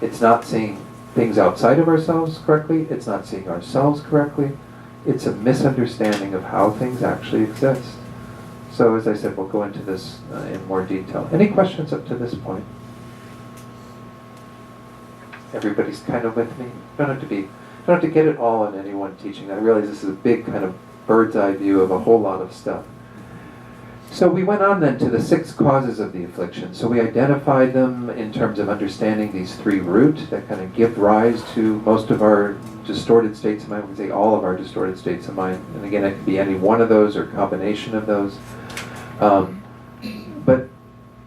It's not seeing things outside of ourselves correctly. It's not seeing ourselves correctly. It's a misunderstanding of how things actually exist. So as I said, we'll go into this in more detail. Any questions up to this point? Everybody's kind of with me? Don't have to get it all in any one teaching. I realize this is a big kind of bird's eye view of a whole lot of stuff. So we went on then to the 6 causes of the affliction. So we identified them in terms of understanding these 3 root that kind of give rise to most of our distorted states of mind. We can say all of our distorted states of mind. And again, it could be any one of those or combination of those. But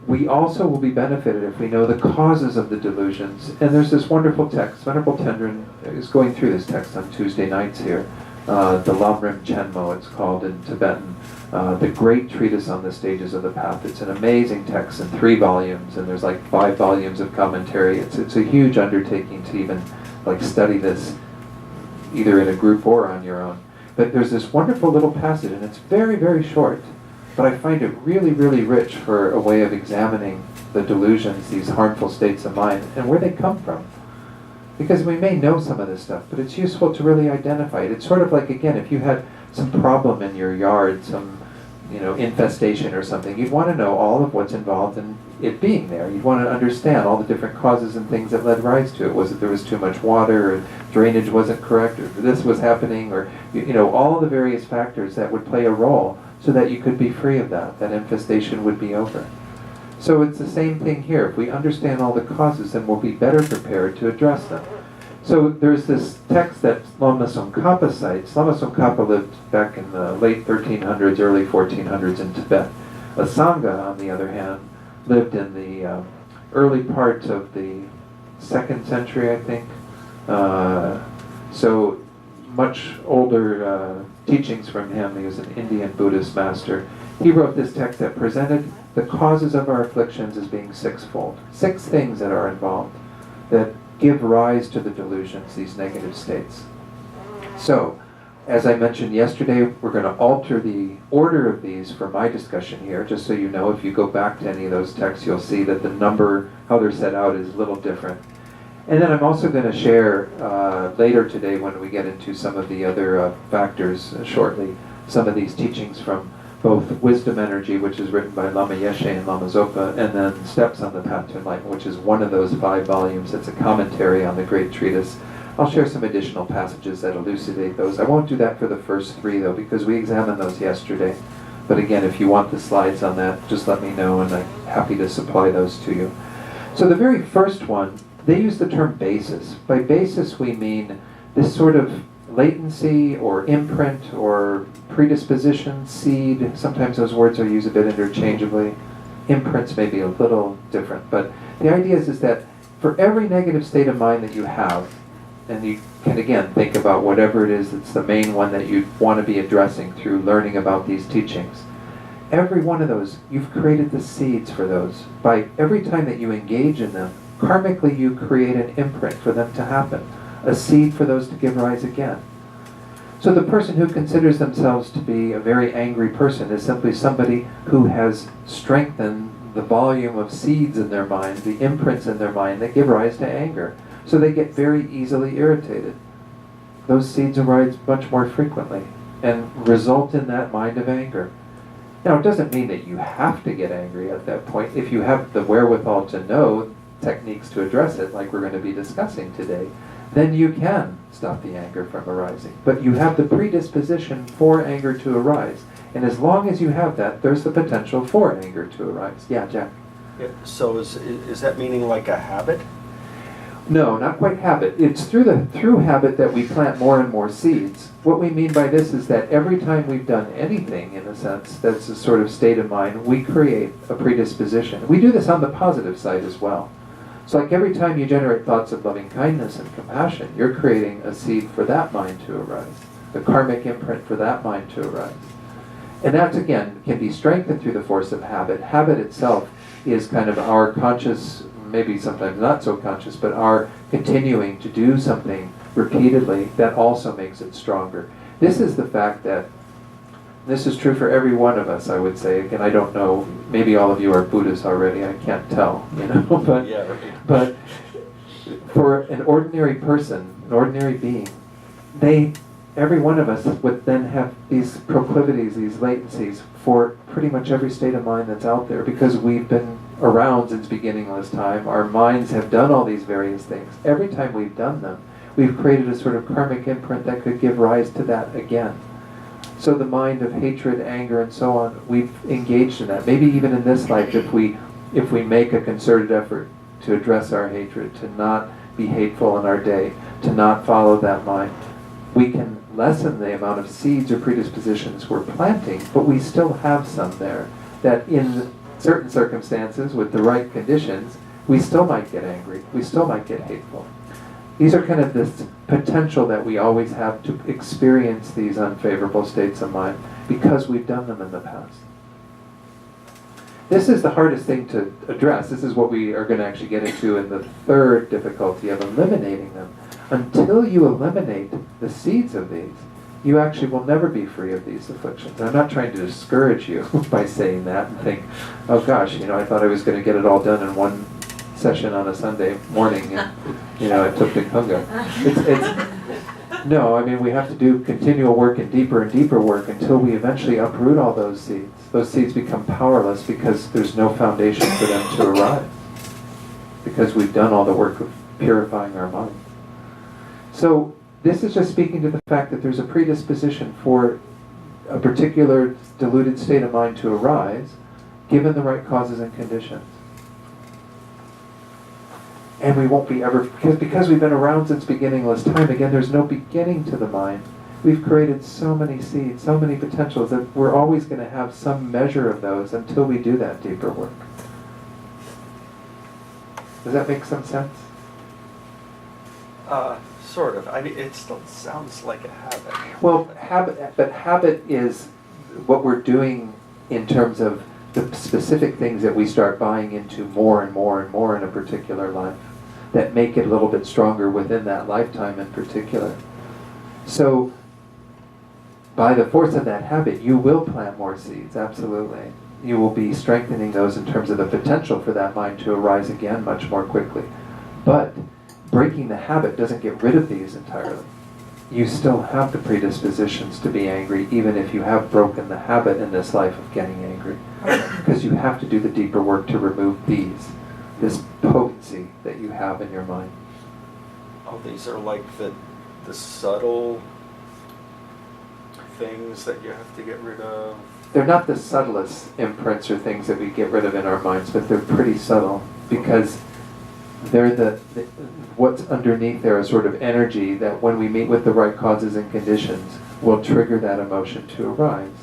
we also will be benefited if we know the causes of the delusions. And there's this wonderful text. Venerable Tendrin is going through this text on Tuesday nights here. The Lamrim Chenmo, it's called in Tibetan. The Great Treatise on the Stages of the Path. It's an amazing text in 3 volumes, and there's like 5 volumes of commentary. It's a huge undertaking to even like study this, either in a group or on your own. But there's this wonderful little passage, and it's very, very short, but I find it really, really rich for a way of examining the delusions, these harmful states of mind, and where they come from. Because we may know some of this stuff, but it's useful to really identify it. It's sort of like, again, if you had some problem in your yard, some infestation or something, you'd want to know all of what's involved in it being there. You'd want to understand all the different causes and things that led rise to it. Was it there was too much water, or drainage wasn't correct, or this was happening, or all the various factors that would play a role so that you could be free of that infestation would be over. So it's the same thing here. If we understand all the causes, then we'll be better prepared to address them. So there's this text that Lama Tsongkhapa cites. Lama Tsongkhapa lived back in the late 1300s, early 1400s in Tibet. A Sangha, on the other hand, lived in the early part of the 2nd century, I think. So much older teachings from him. He was an Indian Buddhist master. He wrote this text that presented the causes of our afflictions as being 6-fold. 6 things that are involved that give rise to the delusions, these negative states. So, as I mentioned yesterday, we're going to alter the order of these for my discussion here, just so you know. If you go back to any of those texts, you'll see that the number, how they're set out, is a little different. And then I'm also going to share later today, when we get into some of the other factors shortly, some of these teachings from both Wisdom Energy, which is written by Lama Yeshe and Lama Zopa, and then Steps on the Path to Enlightenment, which is one of those 5 volumes. It's a commentary on the Great Treatise. I'll share some additional passages that elucidate those. I won't do that for the first 3, though, because we examined those yesterday. But again, if you want the slides on that, just let me know, and I'm happy to supply those to you. So the very first one, they use the term basis. By basis, we mean this sort of latency or imprint or predisposition, seed. Sometimes those words are used a bit interchangeably. Imprints may be a little different. But the idea is that for every negative state of mind that you have, and you can again think about whatever it is that's the main one that you want to be addressing through learning about these teachings. Every one of those, you've created the seeds for those. By every time that you engage in them, karmically you create an imprint for them to happen, a seed for those to give rise again. So the person who considers themselves to be a very angry person is simply somebody who has strengthened the volume of seeds in their mind, the imprints in their mind that give rise to anger. So they get very easily irritated. Those seeds arise much more frequently and result in that mind of anger. Now, it doesn't mean that you have to get angry at that point. If you have the wherewithal to know techniques to address it, like we're going to be discussing today, then you can stop the anger from arising. But you have the predisposition for anger to arise. And as long as you have that, there's the potential for anger to arise. Yeah, Jack? Yeah, so is that meaning like a habit? No, not quite habit. It's through habit that we plant more and more seeds. What we mean by this is that every time we've done anything, in a sense, that's a sort of state of mind, we create a predisposition. We do this on the positive side as well. So like every time you generate thoughts of loving kindness and compassion, you're creating a seed for that mind to arise, the karmic imprint for that mind to arise. And that, again, can be strengthened through the force of habit. Habit itself is kind of our conscious, maybe sometimes not so conscious, but our continuing to do something repeatedly that also makes it stronger. This is the fact that, this is true for every one of us, I would say. Again, I don't know, maybe all of you are Buddhists already, I can't tell, but, Yeah, right. but for an ordinary person, an ordinary being, every one of us would then have these proclivities, these latencies for pretty much every state of mind that's out there, because we've been around since beginningless time. Our minds have done all these various things. Every time we've done them, we've created a sort of karmic imprint that could give rise to that again. So the mind of hatred, anger, and so on, we've engaged in that. Maybe even in this life, if we make a concerted effort to address our hatred, to not be hateful in our day, to not follow that mind, we can lessen the amount of seeds or predispositions we're planting, but we still have some there that in certain circumstances, with the right conditions, we still might get angry, we still might get hateful. These are kind of this potential that we always have to experience these unfavorable states of mind because we've done them in the past. This is the hardest thing to address. This is what we are going to actually get into in the third difficulty of eliminating them. Until you eliminate the seeds of these, you actually will never be free of these afflictions. I'm not trying to discourage you by saying that and think, oh gosh, I thought I was going to get it all done in one session on a Sunday morning, and, I took the Kunga. No, I mean, we have to do continual work and deeper work until we eventually uproot all those seeds. Those seeds become powerless because there's no foundation for them to arise, because we've done all the work of purifying our mind. So this is just speaking to the fact that there's a predisposition for a particular deluded state of mind to arise, given the right causes and conditions. And we won't be ever, because we've been around since beginningless time, again, there's no beginning to the mind. We've created so many seeds, so many potentials, that we're always going to have some measure of those until we do that deeper work. Does that make some sense? Sort of. I mean, it still sounds like a habit. Well, habit is what we're doing in terms of the specific things that we start buying into more and more and more in a particular life that make it a little bit stronger within that lifetime in particular. So by the force of that habit, you will plant more seeds, absolutely. You will be strengthening those in terms of the potential for that mind to arise again much more quickly. But breaking the habit doesn't get rid of these entirely. You still have the predispositions to be angry, even if you have broken the habit in this life of getting angry. Because you have to do the deeper work to remove this potency that you have in your mind. Oh, these are like the subtle things that you have to get rid of. They're not the subtlest imprints or things that we get rid of in our minds, but they're pretty subtle because they're what's underneath there is sort of energy that when we meet with the right causes and conditions will trigger that emotion to arise.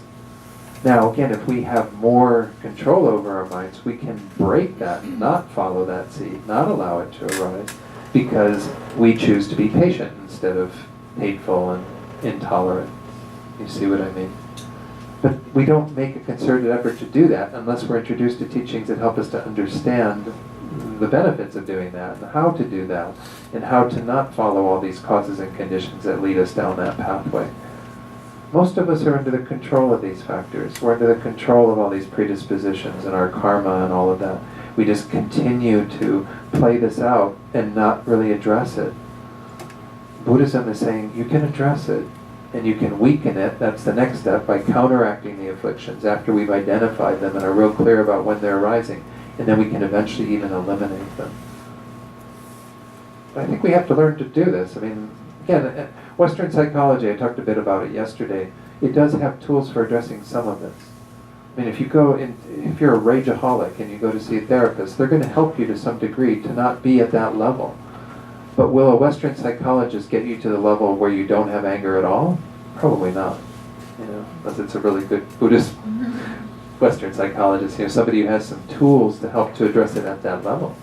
Now again, if we have more control over our minds, we can break that, not follow that seed, not allow it to arise, because we choose to be patient instead of hateful and intolerant. You see what I mean? But we don't make a concerted effort to do that unless we're introduced to teachings that help us to understand the benefits of doing that, and how to do that, and how to not follow all these causes and conditions that lead us down that pathway. Most of us are under the control of these factors. We're under the control of all these predispositions and our karma and all of that. We just continue to play this out and not really address it. Buddhism is saying you can address it, and you can weaken it. That's the next step, by counteracting the afflictions after we've identified them and are real clear about when they're arising. And then we can eventually even eliminate them. But I think we have to learn to do this. I mean, again, Western psychology, I talked a bit about it yesterday, it does have tools for addressing some of this. I mean, if you're a rageaholic and you go to see a therapist, they're going to help you to some degree to not be at that level. But will a Western psychologist get you to the level where you don't have anger at all? Probably not. Unless it's a really good Buddhist Western psychologist, somebody who has some tools to help to address it at that level.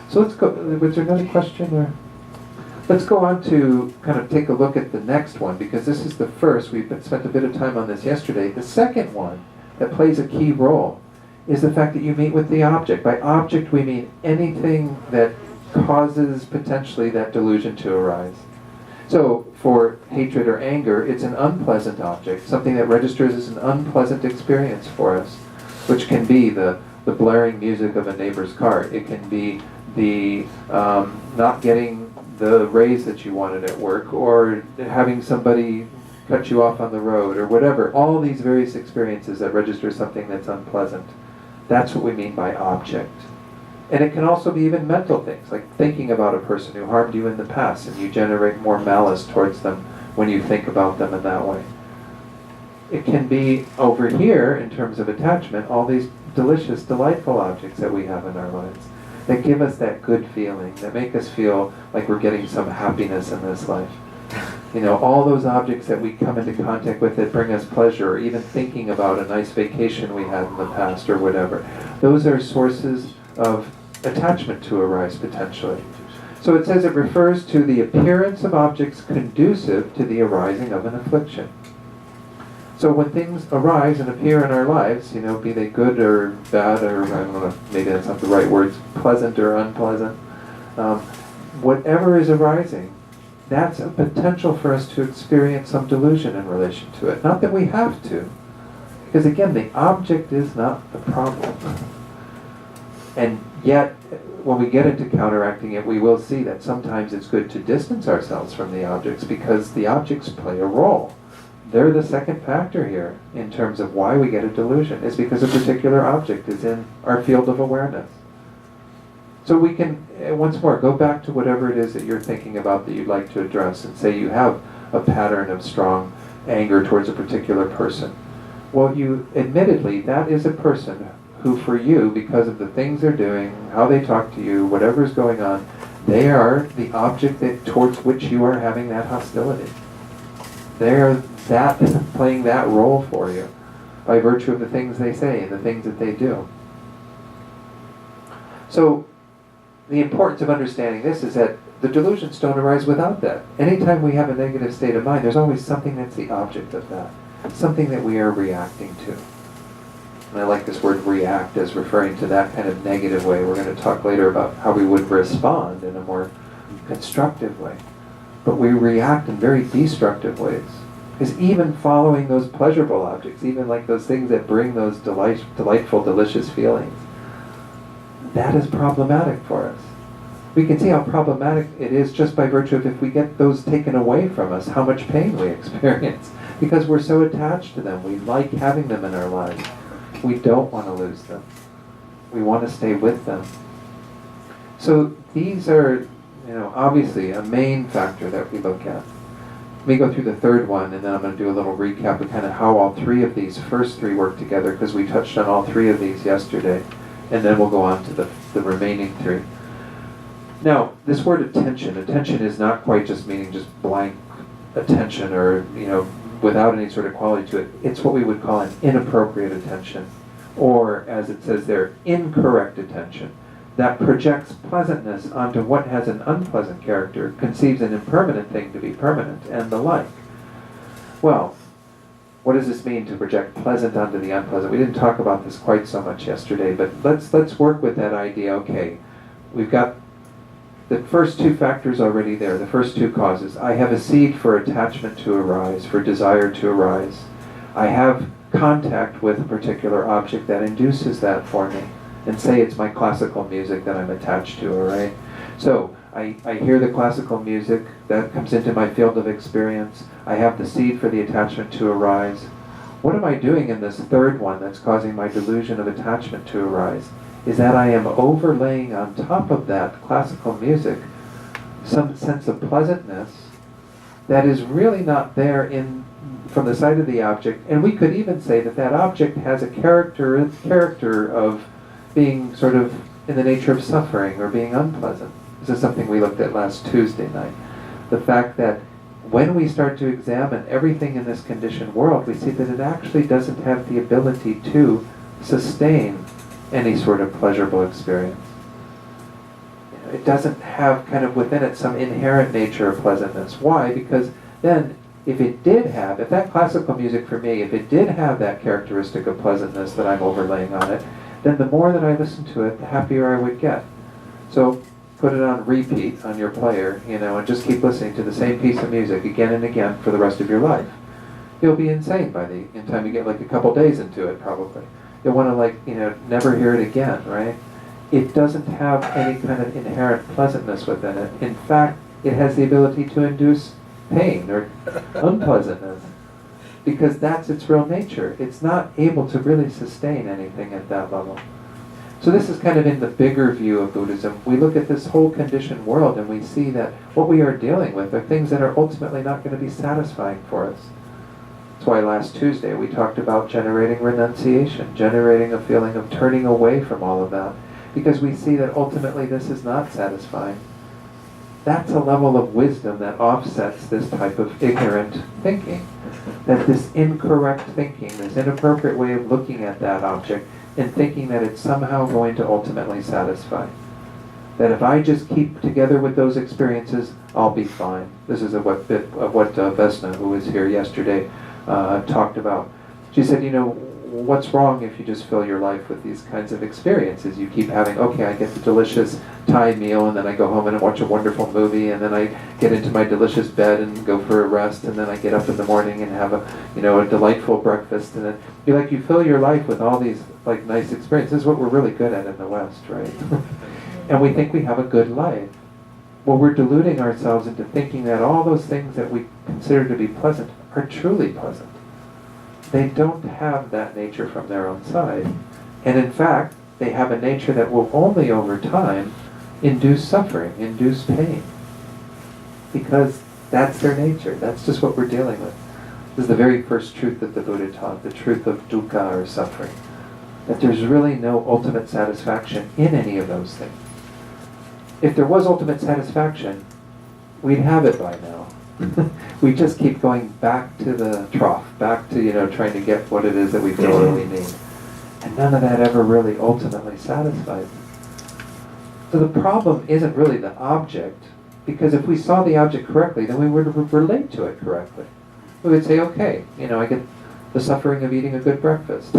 So let's go, was there another question? Or let's go on to kind of take a look at the next one, because this is the first. We've spent a bit of time on this yesterday. The second one that plays a key role is the fact that you meet with the object. By object we mean anything that causes potentially that delusion to arise. So for hatred or anger, it's an unpleasant object, something that registers as an unpleasant experience for us, which can be the blaring music of a neighbor's car. It can be the not getting the raise that you wanted at work, or having somebody cut you off on the road, or whatever. All these various experiences that register something that's unpleasant. That's what we mean by object. And it can also be even mental things, like thinking about a person who harmed you in the past, and you generate more malice towards them when you think about them in that way. It can be over here, in terms of attachment, all these delicious, delightful objects that we have in our lives that give us that good feeling, that make us feel like we're getting some happiness in this life. All those objects that we come into contact with that bring us pleasure, or even thinking about a nice vacation we had in the past or whatever. Those are sources of attachment to arise potentially. So it says it refers to the appearance of objects conducive to the arising of an affliction. So when things arise and appear in our lives, be they good or bad, or I don't know, maybe that's not the right words, pleasant or unpleasant, whatever is arising, that's a potential for us to experience some delusion in relation to it. Not that we have to, because again, the object is not the problem. And yet, when we get into counteracting it, we will see that sometimes it's good to distance ourselves from the objects, because the objects play a role. They're the second factor here in terms of why we get a delusion, is because a particular object is in our field of awareness. So we can, once more, go back to whatever it is that you're thinking about that you'd like to address, and say you have a pattern of strong anger towards a particular person. Well, admittedly, that is a person who for you, because of the things they're doing, how they talk to you, whatever's going on, they are the object towards which you are having that hostility. They are playing that role for you by virtue of the things they say and the things that they do. So the importance of understanding this is that the delusions don't arise without that. Anytime we have a negative state of mind, there's always something that's the object of that, something that we are reacting to. And I like this word react as referring to that kind of negative way. We're going to talk later about how we would respond in a more constructive way. But we react in very destructive ways. Because even following those pleasurable objects, even like those things that bring those delightful, delicious feelings, that is problematic for us. We can see how problematic it is just by virtue of if we get those taken away from us, how much pain we experience. Because we're so attached to them. We like having them in our lives. We don't want to lose them. We want to stay with them. So these are, obviously a main factor that we look at. Let me go through the third one, and then I'm going to do a little recap of kind of how all three of these first three work together, because we touched on all three of these yesterday, and then we'll go on to the remaining three. Now, this word attention is not quite just meaning just blank attention or, without any sort of quality to it. It's what we would call an inappropriate attention, or as it says there, incorrect attention, that projects pleasantness onto what has an unpleasant character, conceives an impermanent thing to be permanent, and the like. Well, what does this mean to project pleasant onto the unpleasant? We didn't talk about this quite so much yesterday, but let's work with that idea. Okay, we've got the first two factors already there, the first two causes. I have a seed for attachment to arise, for desire to arise. I have contact with a particular object that induces that for me. And say it's my classical music that I'm attached to, all right? So I hear the classical music, that comes into my field of experience. I have the seed for the attachment to arise. What am I doing in this third one that's causing my delusion of attachment to arise? Is that I am overlaying on top of that classical music some sense of pleasantness that is really not there from the side of the object. And we could even say that object has a character of being sort of in the nature of suffering or being unpleasant. This is something we looked at last Tuesday night. The fact that when we start to examine everything in this conditioned world, we see that it actually doesn't have the ability to sustain any sort of pleasurable experience. It doesn't have kind of within it some inherent nature of pleasantness. Why? Because then if that classical music for me, if it did have that characteristic of pleasantness that I'm overlaying on it, then the more that I listen to it, the happier I would get. So put it on repeat on your player, and just keep listening to the same piece of music again and again for the rest of your life. You'll be insane in time you get like a couple days into it, probably. You'll want to never hear it again, right? It doesn't have any kind of inherent pleasantness within it. In fact, it has the ability to induce pain or unpleasantness, because that's its real nature. It's not able to really sustain anything at that level. So this is kind of in the bigger view of Buddhism. We look at this whole conditioned world and we see that what we are dealing with are things that are ultimately not going to be satisfying for us. That's why last Tuesday we talked about generating renunciation, generating a feeling of turning away from all of that, because we see that ultimately this is not satisfying. That's a level of wisdom that offsets this type of ignorant thinking. That this incorrect thinking, this inappropriate way of looking at that object and thinking that it's somehow going to ultimately satisfy. That if I just keep together with those experiences, I'll be fine. This is what Vesna, who was here yesterday, talked about. She said, what's wrong if you just fill your life with these kinds of experiences? You keep having, okay, I get the delicious Thai meal, and then I go home and I watch a wonderful movie, and then I get into my delicious bed and go for a rest, and then I get up in the morning and have a delightful breakfast, and then you fill your life with all these nice experiences. This is what we're really good at in the West, right? And we think we have a good life. Well, we're deluding ourselves into thinking that all those things that we consider to be pleasant are truly pleasant. They don't have that nature from their own side. And in fact, they have a nature that will only over time induce suffering, induce pain. Because that's their nature. That's just what we're dealing with. This is the very first truth that the Buddha taught, the truth of dukkha, or suffering. That there's really no ultimate satisfaction in any of those things. If there was ultimate satisfaction, we'd have it by now. We just keep going back to the trough, back to, trying to get what it is that we feel really need. And none of that ever really ultimately satisfies. So the problem isn't really the object, because if we saw the object correctly, then we would relate to it correctly. We would say, okay, I get the suffering of eating a good breakfast,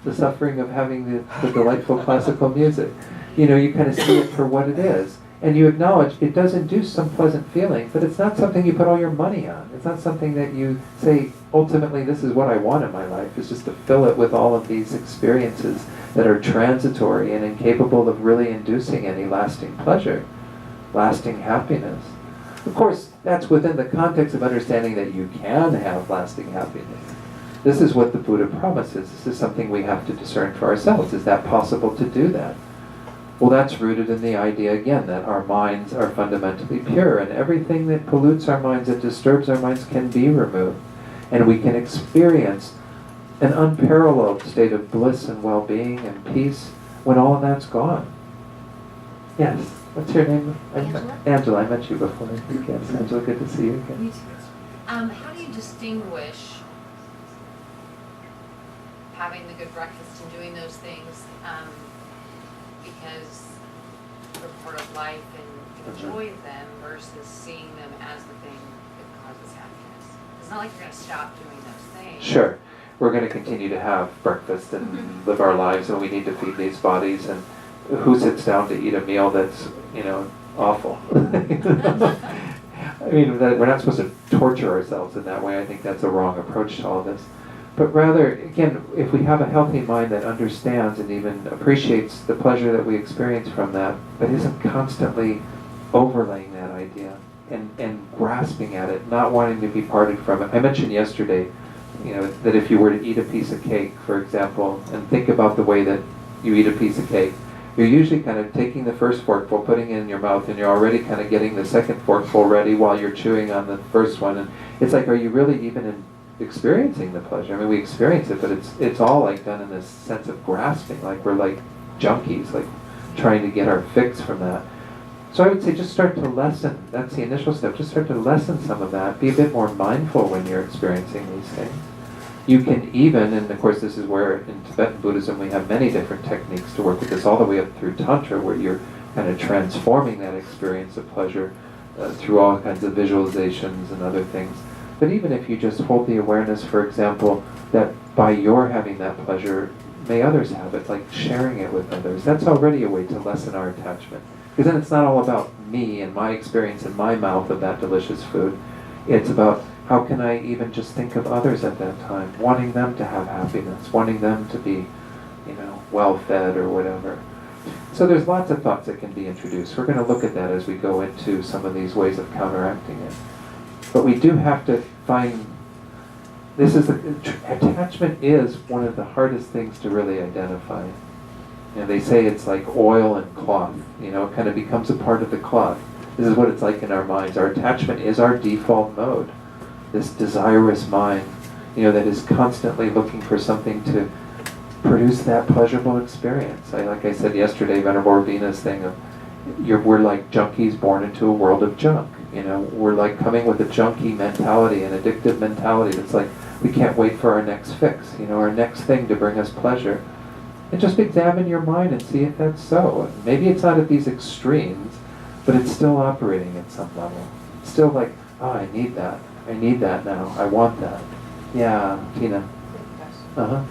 the suffering of having the delightful classical music. You kind of see it for what it is. and you acknowledge it does induce some pleasant feeling, but it's not something you put all your money on. It's not something that you say, ultimately, this is what I want in my life, is just to fill it with all of these experiences that are transitory and incapable of really inducing any lasting pleasure, lasting happiness. Of course, that's within the context of understanding that you can have lasting happiness. This is what the Buddha promises. This is something we have to discern for ourselves. Is that possible to do that? Well, that's rooted in the idea, again, that our minds are fundamentally pure, and everything that pollutes our minds, that disturbs our minds, can be removed. And we can experience an unparalleled state of bliss and well-being and peace when all of that's gone. Yes. What's your name? Angela. Angela, I met you before. Yes, Angela, good to see you again. You too. How do you distinguish having the good breakfast and doing those things because they're part of life and you enjoy them versus seeing them as the thing that causes happiness? It's not like you're going to stop doing those things. Sure. We're going to continue to have breakfast and live our lives, and we need to feed these bodies. And who sits down to eat a meal that's, awful? I mean, we're not supposed to torture ourselves in that way. I think that's a wrong approach to all this. But rather, again, if we have a healthy mind that understands and even appreciates the pleasure that we experience from that, but isn't constantly overlaying that idea and grasping at it, not wanting to be parted from it. I mentioned yesterday, that if you were to eat a piece of cake, for example, and think about the way that you eat a piece of cake, you're usually kind of taking the first forkful, putting it in your mouth, and you're already kind of getting the second forkful ready while you're chewing on the first one. And it's like, are you really even experiencing the pleasure? I mean, we experience it, but it's all like done in this sense of grasping, like we're like junkies, like trying to get our fix from that. So I would say just start to lessen. That's the initial step. Just start to lessen some of that. Be a bit more mindful when you're experiencing these things. You can even, and of course this is where in Tibetan Buddhism we have many different techniques to work with this, all the way up through Tantra, where you're kind of transforming that experience of pleasure through all kinds of visualizations and other things. But even if you just hold the awareness, for example, that by your having that pleasure, may others have it, like sharing it with others, that's already a way to lessen our attachment. Because then it's not all about me and my experience in my mouth of that delicious food. It's about how can I even just think of others at that time, wanting them to have happiness, wanting them to be, well-fed or whatever. So there's lots of thoughts that can be introduced. We're going to look at that as we go into some of these ways of counteracting it. But we do have to find, attachment is one of the hardest things to really identify. They say it's like oil and cloth, it kind of becomes a part of the cloth. This is what it's like in our minds. Our attachment is our default mode. This desirous mind, that is constantly looking for something to produce that pleasurable experience. Like I said yesterday, Venerable Urbina's thing of, we're like junkies born into a world of junk. We're like coming with a junkie mentality, an addictive mentality that's like, we can't wait for our next fix, our next thing to bring us pleasure. And just examine your mind and see if that's so. Maybe it's not at these extremes, but it's still operating at some level. It's still like, oh, I need that. I need that now. I want that. Yeah, Tina. Quick question. Uh-huh.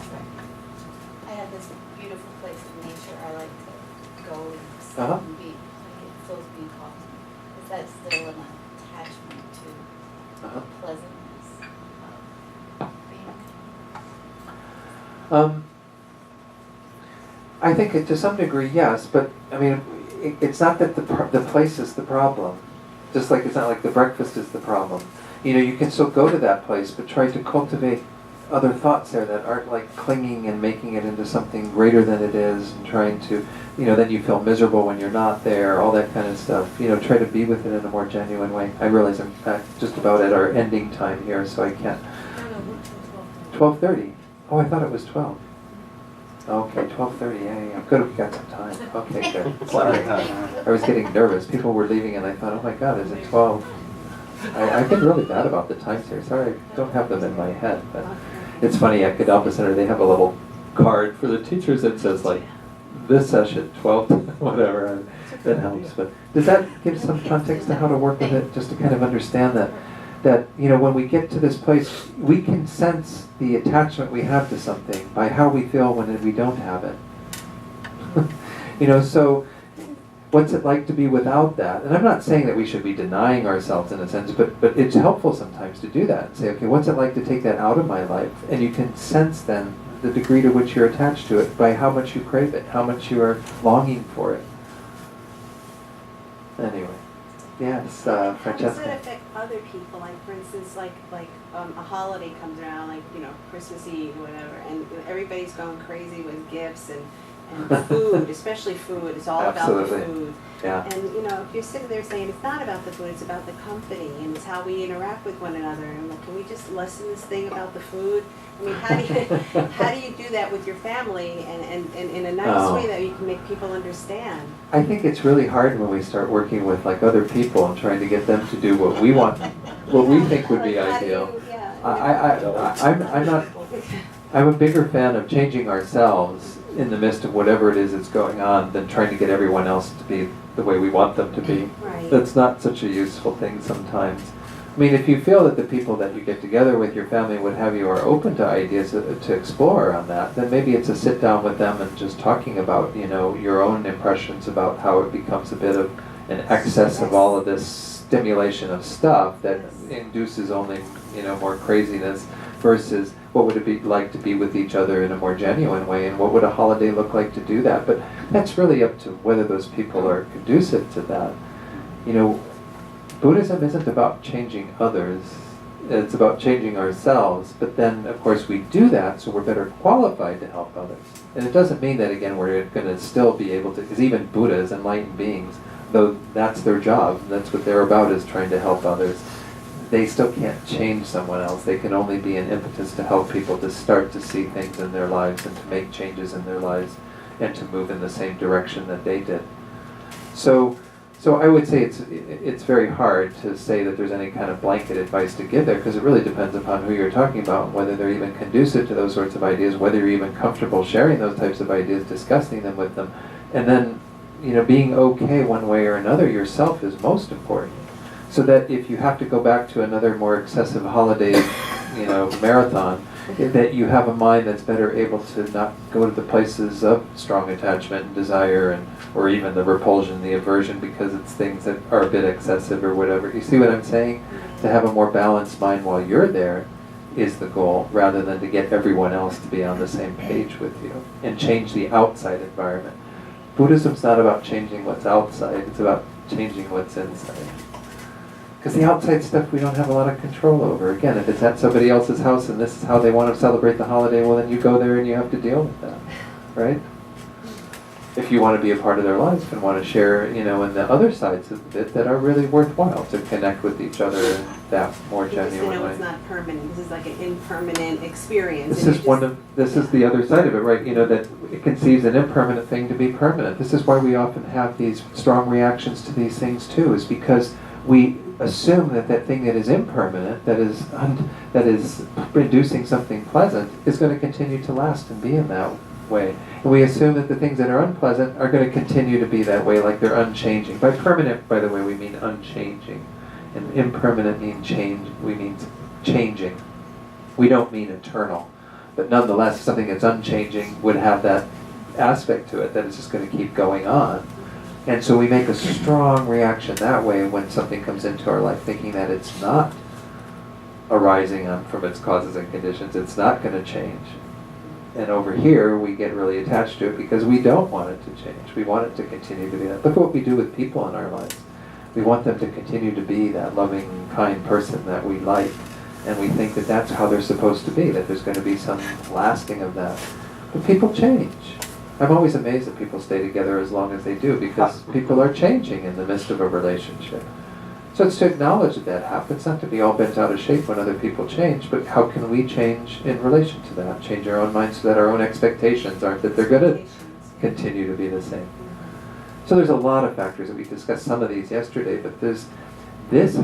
I have this beautiful place of nature I like to go and sit Uh-huh. and be. Like it fills me with coffee. Is that still an attachment to Uh-huh. the pleasantness of being? I think to some degree, yes, but I mean, it's not that the place is the problem. Just like it's not like the breakfast is the problem. You can still go to that place, but try to cultivate other thoughts there that aren't like clinging and making it into something greater than it is, and trying to, then you feel miserable when you're not there, all that kind of stuff. Try to be with it in a more genuine way. I realize I'm just about at our ending time here, so I can't. 12:30. Oh, I thought it was 12. Okay, 12:30. Yeah. Good, we got some time. Okay, good. Sorry. I was getting nervous. People were leaving, and I thought, oh my God, is it 12? I've been really bad about the times here. Sorry, I don't have them in my head. But it's funny, at Kadampa Center, they have a little card for the teachers that says, like, this session, 12, whatever, and that helps. But does that give some context to how to work with it, just to kind of understand that when we get to this place, we can sense the attachment we have to something by how we feel when we don't have it. So what's it like to be without that? And I'm not saying that we should be denying ourselves in a sense, but it's helpful sometimes to do that and say, okay, what's it like to take that out of my life? And you can sense then the degree to which you're attached to it by how much you crave it, how much you are longing for it. Anyway, yes, How does it Francesca. affect other people? Like, for instance, a holiday comes around, like, Christmas Eve or whatever, and everybody's going crazy with gifts and food, especially food. It's all about the Absolutely. food. Yeah. And, if you're sitting there saying it's not about the food, it's about the company and it's how we interact with one another. And I'm like, can we just lessen this thing about the food? I mean, how do you do that with your family and in a nice Oh. way that you can make people understand? I think it's really hard when we start working with like other people and trying to get them to do what we want, what we think would be Like, how do ideal. you- yeah, I'm not. I'm a bigger fan of changing ourselves in the midst of whatever it is that's going on than trying to get everyone else to be the way we want them to be. Right. That's not such a useful thing sometimes. I mean, if you feel that the people that you get together with, your family, what have you, are open to ideas to explore on that, then maybe it's a sit down with them and just talking about, your own impressions about how it becomes a bit of an excess of all of this stimulation of stuff that induces only, more craziness versus what would it be like to be with each other in a more genuine way, and what would a holiday look like to do that? But that's really up to whether those people are conducive to that. Buddhism isn't about changing others, it's about changing ourselves, but then of course we do that so we're better qualified to help others. And it doesn't mean that again we're going to still be able to, because even Buddhas, enlightened beings, though that's their job, that's what they're about, is trying to help others, they still can't change someone else. They can only be an impetus to help people to start to see things in their lives and to make changes in their lives and to move in the same direction that they did. So I would say it's very hard to say that there's any kind of blanket advice to give there, because it really depends upon who you're talking about and whether they're even conducive to those sorts of ideas, whether you're even comfortable sharing those types of ideas, discussing them with them, and then being okay one way or another yourself is most important. So that if you have to go back to another more excessive holiday, marathon, that you have a mind that's better able to not go to the places of strong attachment and desire or even the repulsion, the aversion, because it's things that are a bit excessive or whatever. You see what I'm saying? To have a more balanced mind while you're there is the goal, rather than to get everyone else to be on the same page with you and change the outside environment. Buddhism's not about changing what's outside, it's about changing what's inside. Because the outside stuff we don't have a lot of control over. Again, if it's at somebody else's house and this is how they want to celebrate the holiday, well then you go there and you have to deal with that, right? If you want to be a part of their life and want to share, in the other sides of it that are really worthwhile to connect with each other in that more Because genuine way. it's not permanent. This is like an impermanent experience. This and is you this is the other side of it, right? That it conceives an impermanent thing to be permanent. This is why we often have these strong reactions to these things too, is because we assume that thing that is impermanent, that is producing something pleasant, is going to continue to last and be in that way. And we assume that the things that are unpleasant are going to continue to be that way, like they're unchanging. By permanent, by the way, we mean unchanging. And impermanent mean change. We mean changing. We don't mean eternal. But nonetheless, something that's unchanging would have that aspect to it, that it's just going to keep going on. And so we make a strong reaction that way when something comes into our life, thinking that it's not arising from its causes and conditions. It's not going to change. And over here, we get really attached to it because we don't want it to change. We want it to continue to be that. Look at what we do with people in our lives. We want them to continue to be that loving, kind person that we like. And we think that that's how they're supposed to be, that there's going to be some lasting of that. But people change. I'm always amazed that people stay together as long as they do, because people are changing in the midst of a relationship. So it's to acknowledge that happens, not to be all bent out of shape when other people change, but how can we change in relation to that? Change our own minds so that our own expectations aren't that they're going to continue to be the same. So there's a lot of factors, that we discussed some of these yesterday, but this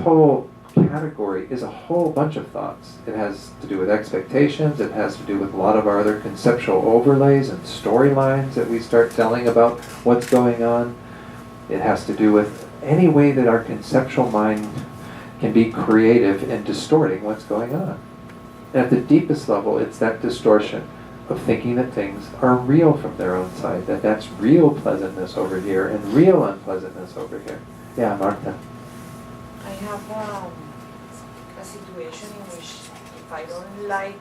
whole category is a whole bunch of thoughts. It has to do with expectations, it has to do with a lot of our other conceptual overlays and storylines that we start telling about what's going on. It has to do with any way that our conceptual mind can be creative in distorting what's going on. And at the deepest level, it's that distortion of thinking that things are real from their own side, that that's real pleasantness over here and real unpleasantness over here. Yeah, Martha. I have a situation in which if I don't like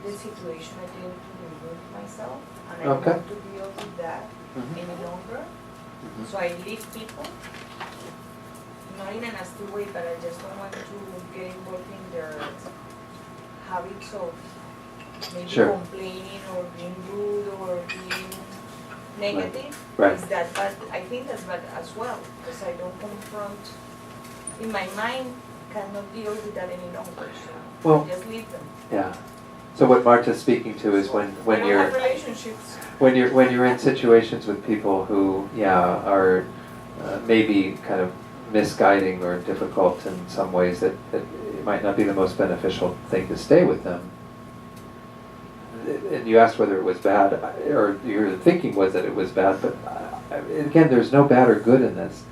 the situation, I tend to remove myself, and I don't Okay. want to deal with that Mhm. any longer. Mhm. So I leave people, not in a nasty way, but I just don't want to get involved in their habits of maybe Sure. complaining or being rude or being negative. Right. Is that bad? I think that's bad as well, because I don't confront, in my mind, cannot deal with that any longer, so Well- I just leave them. Yeah. So what Marta's speaking to is when I don't you're have relationships. when you're in situations with people who are maybe kind of misguiding or difficult in some ways that it might not be the most beneficial thing to stay with them. And you asked whether it was bad, or your thinking was that it was bad, but again, there's no bad or good in this.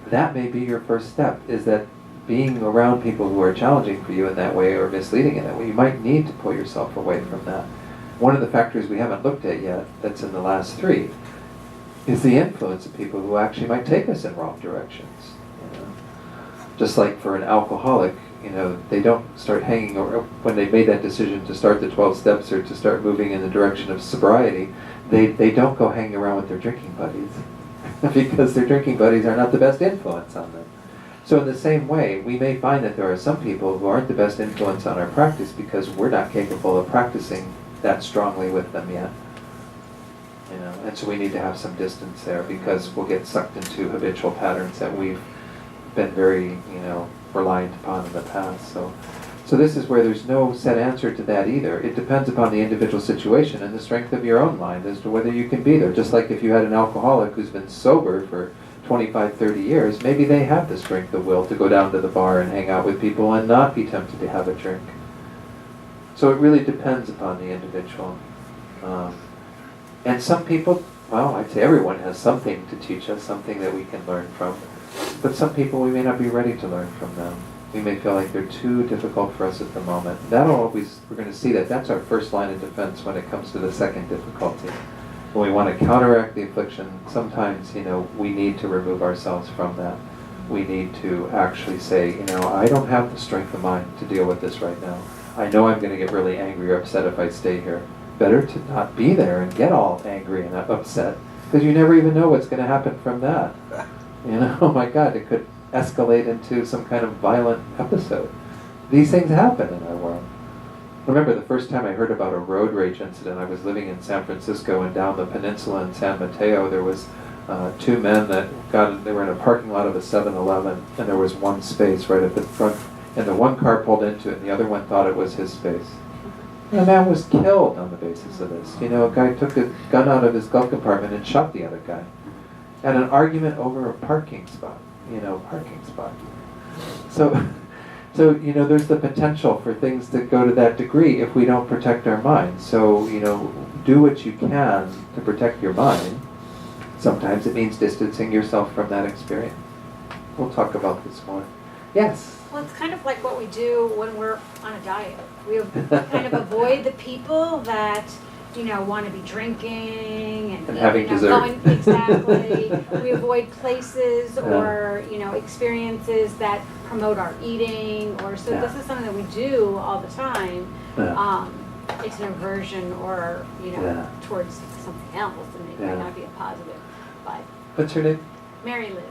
That may be your first step, is that being around people who are challenging for you in that way or misleading in that way, you might need to pull yourself away from that. One of the factors we haven't looked at yet, that's in the last three, is the influence of people who actually might take us in wrong directions. You know? Just like for an alcoholic, they don't start hanging around, when they made that decision to start the 12 steps or to start moving in the direction of sobriety, they don't go hanging around with their drinking buddies because their drinking buddies are not the best influence on them. So in the same way, we may find that there are some people who aren't the best influence on our practice because we're not capable of practicing that strongly with them yet. And so we need to have some distance there because we'll get sucked into habitual patterns that we've been very, reliant upon in the past. So this is where there's no set answer to that either. It depends upon the individual situation and the strength of your own mind as to whether you can be there. Just like if you had an alcoholic who's been sober for 25, 30 years, maybe they have the strength of will to go down to the bar and hang out with people and not be tempted to have a drink. So it really depends upon the individual. And some people, well, I'd say everyone has something to teach us, something that we can learn from. But some people, we may not be ready to learn from them. We may feel like they're too difficult for us at the moment. We're going to see that that's our first line of defense when it comes to the second difficulty. When we want to counteract the affliction, sometimes, we need to remove ourselves from that. We need to actually say, I don't have the strength of mind to deal with this right now. I know I'm going to get really angry or upset if I stay here. Better to not be there and get all angry and upset, because you never even know what's going to happen from that. Oh my God, it could escalate into some kind of violent episode. These things happen in our world. I remember the first time I heard about a road rage incident. I was living in San Francisco, and down the peninsula in San Mateo, there was two men that they were in a parking lot of a 7-Eleven, and there was one space right at the front, and the one car pulled into it, and the other one thought it was his space. And the man was killed on the basis of this. A guy took a gun out of his glove compartment and shot the other guy. And an argument over a parking spot. So there's the potential for things to go to that degree if we don't protect our minds. So, do what you can to protect your mind. Sometimes it means distancing yourself from that experience. We'll talk about this more. Yes? Well, it's kind of like what we do when we're on a diet. We kind of avoid the people that, want to be drinking and having dessert. Exactly. We avoid places or, experiences that promote our eating, or so Yeah. this is something that we do all the time. Yeah. It's an aversion or, Yeah. towards something else, and it Yeah. might not be a positive. But What's her name? Mary Liz.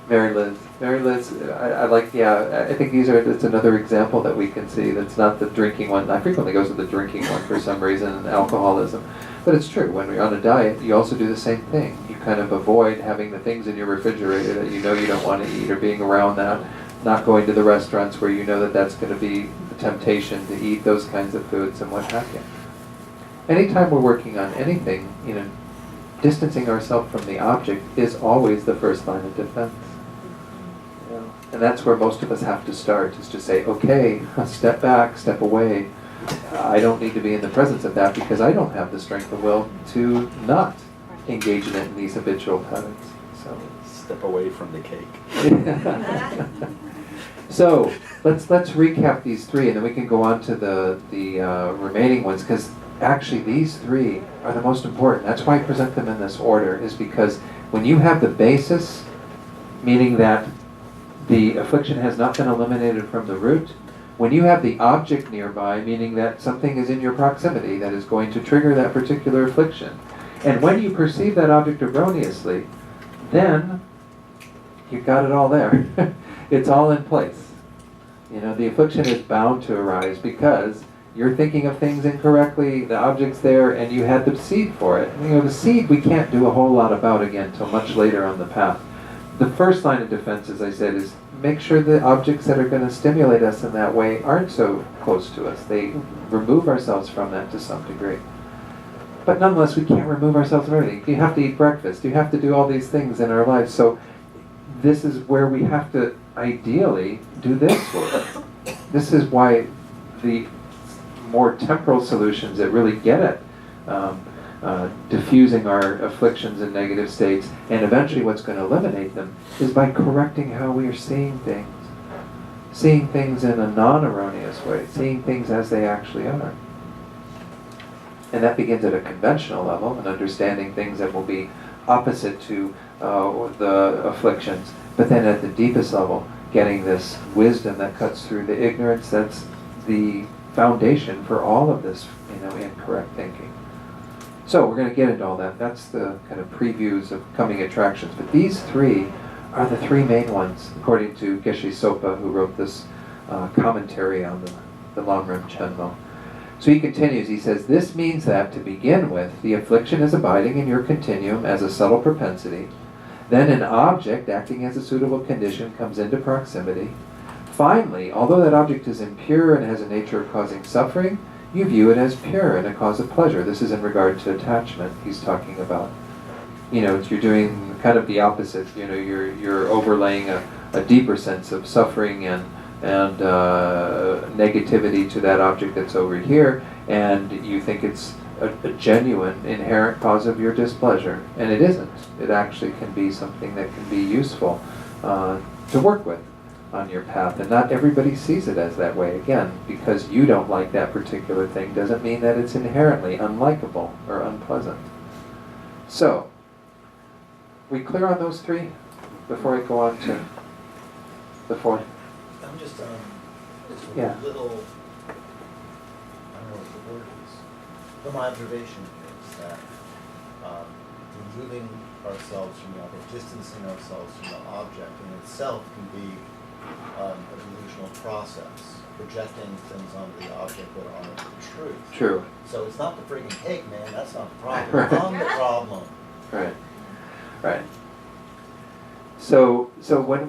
Mary Liz, I think it's another example that we can see that's not the drinking one. I frequently go to the drinking one for some reason, alcoholism. But it's true, when you're on a diet, you also do the same thing. You kind of avoid having the things in your refrigerator that you don't want to eat, or being around that, not going to the restaurants where you know that that's going to be a temptation to eat those kinds of foods and what have you. Anytime we're working on anything, distancing ourselves from the object is always the first line of defense. And that's where most of us have to start, is to say, okay, step back, step away. I don't need to be in the presence of that because I don't have the strength of will to not engage in it in these habitual patterns. So, Step away from the cake. so let's recap these three, and then we can go on to the remaining ones, because actually these three are the most important. That's why I present them in this order, is because when you have the basis, meaning that the affliction has not been eliminated from the root, when you have the object nearby, meaning that something is in your proximity that is going to trigger that particular affliction, and when you perceive that object erroneously, then you've got it all there. It's all in place. You know, the affliction is bound to arise because you're thinking of things incorrectly, the object's there, and you had the seed for it. You know, the seed we can't do a whole lot about again until much later on the path. The first line of defense, as I said, is make sure the objects that are going to stimulate us in that way aren't so close to us. They remove ourselves from that to some degree. But nonetheless, we can't remove ourselves from everything. You have to eat breakfast. You have to do all these things in our lives. So this is where we have to ideally do this work. This is why the more temporal solutions that really get at diffusing our afflictions and negative states, and eventually what's going to eliminate them, is by correcting how we are seeing things. Seeing things in a non-erroneous way, seeing things as they actually are. And that begins at a conventional level, and understanding things that will be opposite to the afflictions, but then at the deepest level, getting this wisdom that cuts through the ignorance that's the foundation for all of this, incorrect thinking. So we're going to get into all that. That's the kind of previews of coming attractions. But these three are the three main ones, according to Geshe Sopa, who wrote this commentary on the Longren Chenmo. So he continues, he says, this means that, to begin with, the affliction is abiding in your continuum as a subtle propensity. Then an object acting as a suitable condition comes into proximity. Finally, although that object is impure and has a nature of causing suffering, you view it as pure and a cause of pleasure. This is in regard to attachment he's talking about. You're doing kind of the opposite. You're overlaying a deeper sense of suffering and negativity to that object that's over here, and you think it's a genuine, inherent cause of your displeasure. And it isn't. It actually can be something that can be useful to work with on your path. And not everybody sees it as that way. Again, because you don't like that particular thing doesn't mean that it's inherently unlikable or unpleasant. So, we clear on those three before I go on to the fourth? I'm just, it's a Yeah. little, I don't know what the word is, but my observation is that removing ourselves from the object, distancing ourselves from the object in itself can be a delusional process, projecting things onto the object that aren't the truth. True. So it's not the friggin' cake, man, that's not the problem, I'm the problem. Right. Right. So when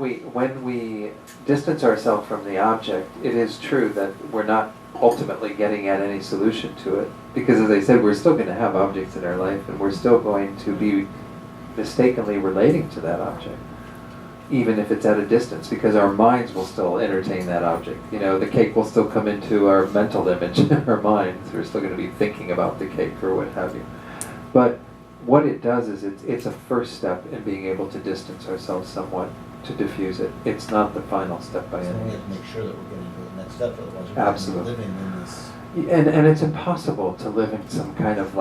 we distance ourselves from the object, it is true that we're not ultimately getting at any solution to it. Because as I said, we're still going to have objects in our life, and we're still going to be mistakenly relating to that object, even if it's at a distance, because our minds will still entertain that object. The cake will still come into our mental image in our minds. We're still going to be thinking about the cake or what have you. But what it does is it's a first step in being able to distance ourselves somewhat, to diffuse it. It's not the final step by So any we means. have to make sure that we're getting to the next step, otherwise we're Absolutely. living in this. And it's impossible to live in some kind of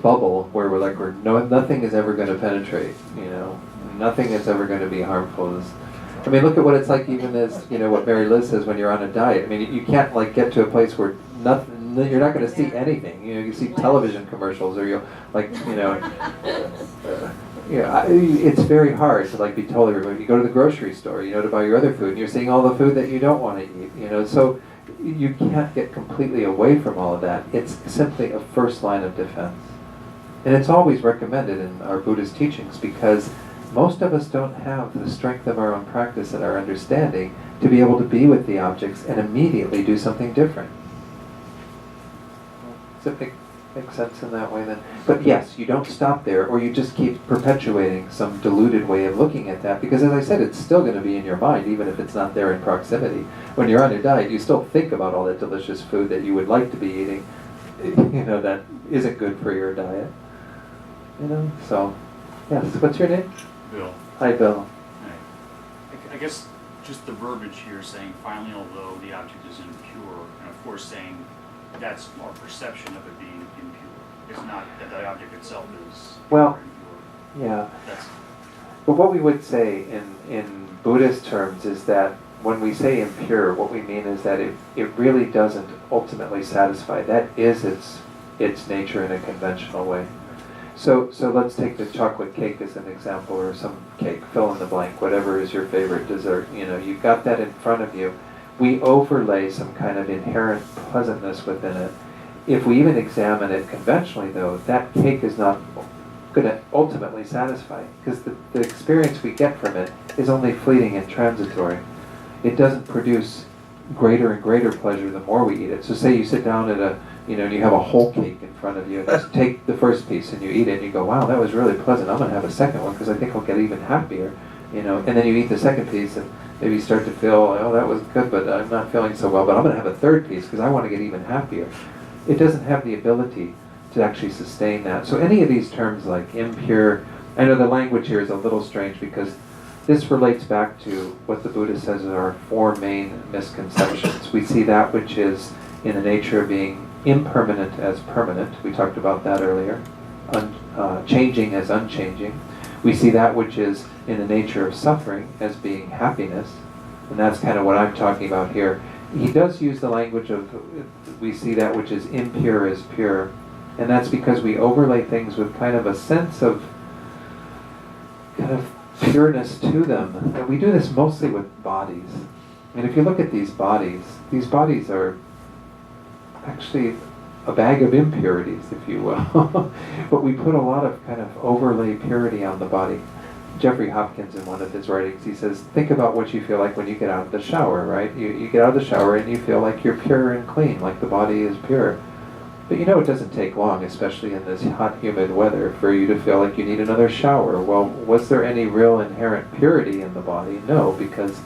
bubble where nothing is ever going to penetrate. Nothing is ever going to be harmful. I mean, look at what it's like, even as what Mary Liz says, when you're on a diet. I mean, you can't get to a place where nothing. You're not going to see anything. You see television commercials, or it's very hard to be totally removed. You go to the grocery store, to buy your other food, and you're seeing all the food that you don't want to eat. So you can't get completely away from all of that. It's simply a first line of defense, and it's always recommended in our Buddhist teachings, because most of us don't have the strength of our own practice and our understanding to be able to be with the objects and immediately do something different. Does it make sense in that way then? But yes, you don't stop there, or you just keep perpetuating some diluted way of looking at that, because as I said, it's still going to be in your mind, even if it's not there in proximity. When you're on your diet, you still think about all that delicious food that you would like to be eating, that isn't good for your diet. So, yes, what's your name? Bill. Hi, Bill. I guess just the verbiage here saying, finally, although the object is impure, and of course saying that's our perception of it being impure. It's not that the object itself is Well, impure. Yeah. That's, But what we would say in Buddhist terms is that when we say impure, what we mean is that it really doesn't ultimately satisfy. That is its nature in a conventional way. So let's take the chocolate cake as an example, or some cake, fill in the blank, whatever is your favorite dessert. You've got that in front of you. We overlay some kind of inherent pleasantness within it. If we even examine it conventionally, though, that cake is not going to ultimately satisfy, because the experience we get from it is only fleeting and transitory. It doesn't produce greater and greater pleasure the more we eat it. So say you sit down at and you have a whole cake in front of you, and you take the first piece and you eat it, and you go, wow, that was really pleasant. I'm going to have a second one because I think I'll get even happier. And then you eat the second piece, and maybe you start to feel, oh, that was good, but I'm not feeling so well. But I'm going to have a third piece because I want to get even happier. It doesn't have the ability to actually sustain that. So any of these terms like impure, I know the language here is a little strange because this relates back to what the Buddha says are four main misconceptions. We see that which is in the nature of being impermanent as permanent. We talked about that earlier. Changing as unchanging. We see that which is in the nature of suffering as being happiness. And that's kind of what I'm talking about here. He does use the language of, we see that which is impure as pure. And that's because we overlay things with kind of a sense of kind of pureness to them. And we do this mostly with bodies. I mean, if you look at these bodies are actually a bag of impurities, if you will. But we put a lot of kind of overlay purity on the body. Jeffrey Hopkins, in one of his writings, he says, think about what you feel like when you get out of the shower, right? You get out of the shower and you feel like you're pure and clean, like the body is pure. But it doesn't take long, especially in this hot, humid weather, for you to feel like you need another shower. Well, was there any real inherent purity in the body? No, because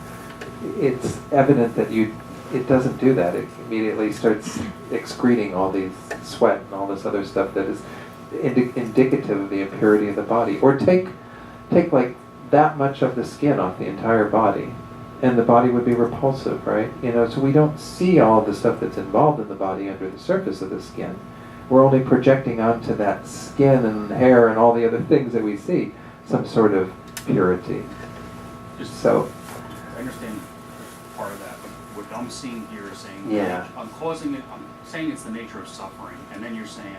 it's evident that it doesn't do that. It immediately starts excreting all these sweat and all this other stuff that is indicative of the impurity of the body. Or take like that much of the skin off the entire body, and the body would be repulsive, right? So we don't see all the stuff that's involved in the body under the surface of the skin. We're only projecting onto that skin and hair and all the other things that we see some sort of purity. So I understand part of that, but what I'm seeing here is saying, Yeah. I'm saying it's the nature of suffering, and then you're saying,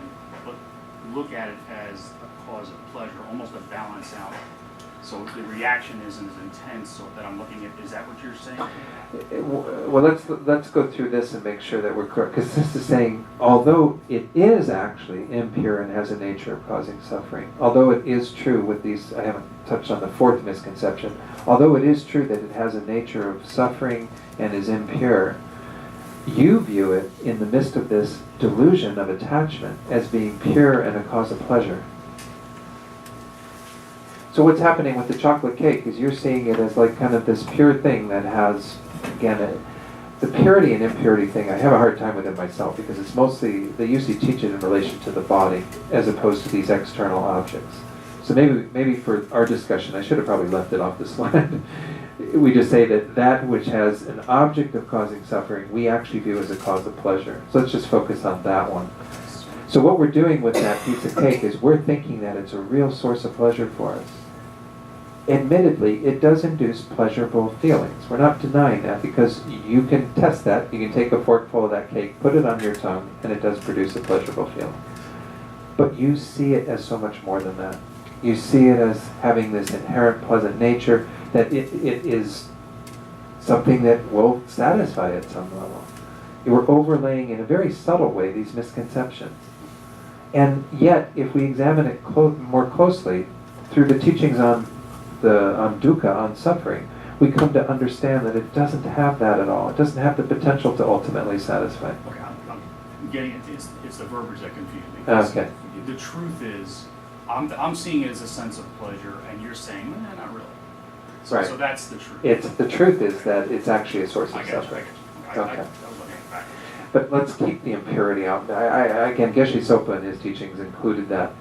look at it as a cause of pleasure, almost a balance out. So the reaction isn't as intense, so that I'm looking at, is that what you're saying? Well, let's go through this and make sure that we're correct. Because this is saying, although it is actually impure and has a nature of causing suffering, although it is true with these, I haven't touched on the fourth misconception, although it is true that it has a nature of suffering and is impure, you view it in the midst of this delusion of attachment as being pure and a cause of pleasure. So what's happening with the chocolate cake is you're seeing it as like kind of this pure thing that has, again, the purity and impurity thing, I have a hard time with it myself because it's mostly, they usually teach it in relation to the body as opposed to these external objects. So maybe for our discussion, I should have probably left it off the slide. We just say that which has an object of causing suffering, we actually view as a cause of pleasure. So let's just focus on that one. So what we're doing with that piece of cake is we're thinking that it's a real source of pleasure for us. Admittedly, it does induce pleasurable feelings. We're not denying that because you can test that. You can take a forkful of that cake, put it on your tongue, and it does produce a pleasurable feeling. But you see it as so much more than that. You see it as having this inherent pleasant nature, that it is something that will satisfy at some level. We're overlaying in a very subtle way these misconceptions. And yet, if we examine it more closely, through the teachings on dukkha, on suffering, we come to understand that it doesn't have that at all. It doesn't have the potential to ultimately satisfy. Okay, I'm getting it. It's the verbiage that confuses me. Okay. The truth is, I'm seeing it as a sense of pleasure, and you're saying, not really. Right. So that's the truth. The truth is that it's actually a source I of got you. suffering. I was Okay. looking back. But let's keep the impurity out. Again, Geshe Sopa in his teachings included that.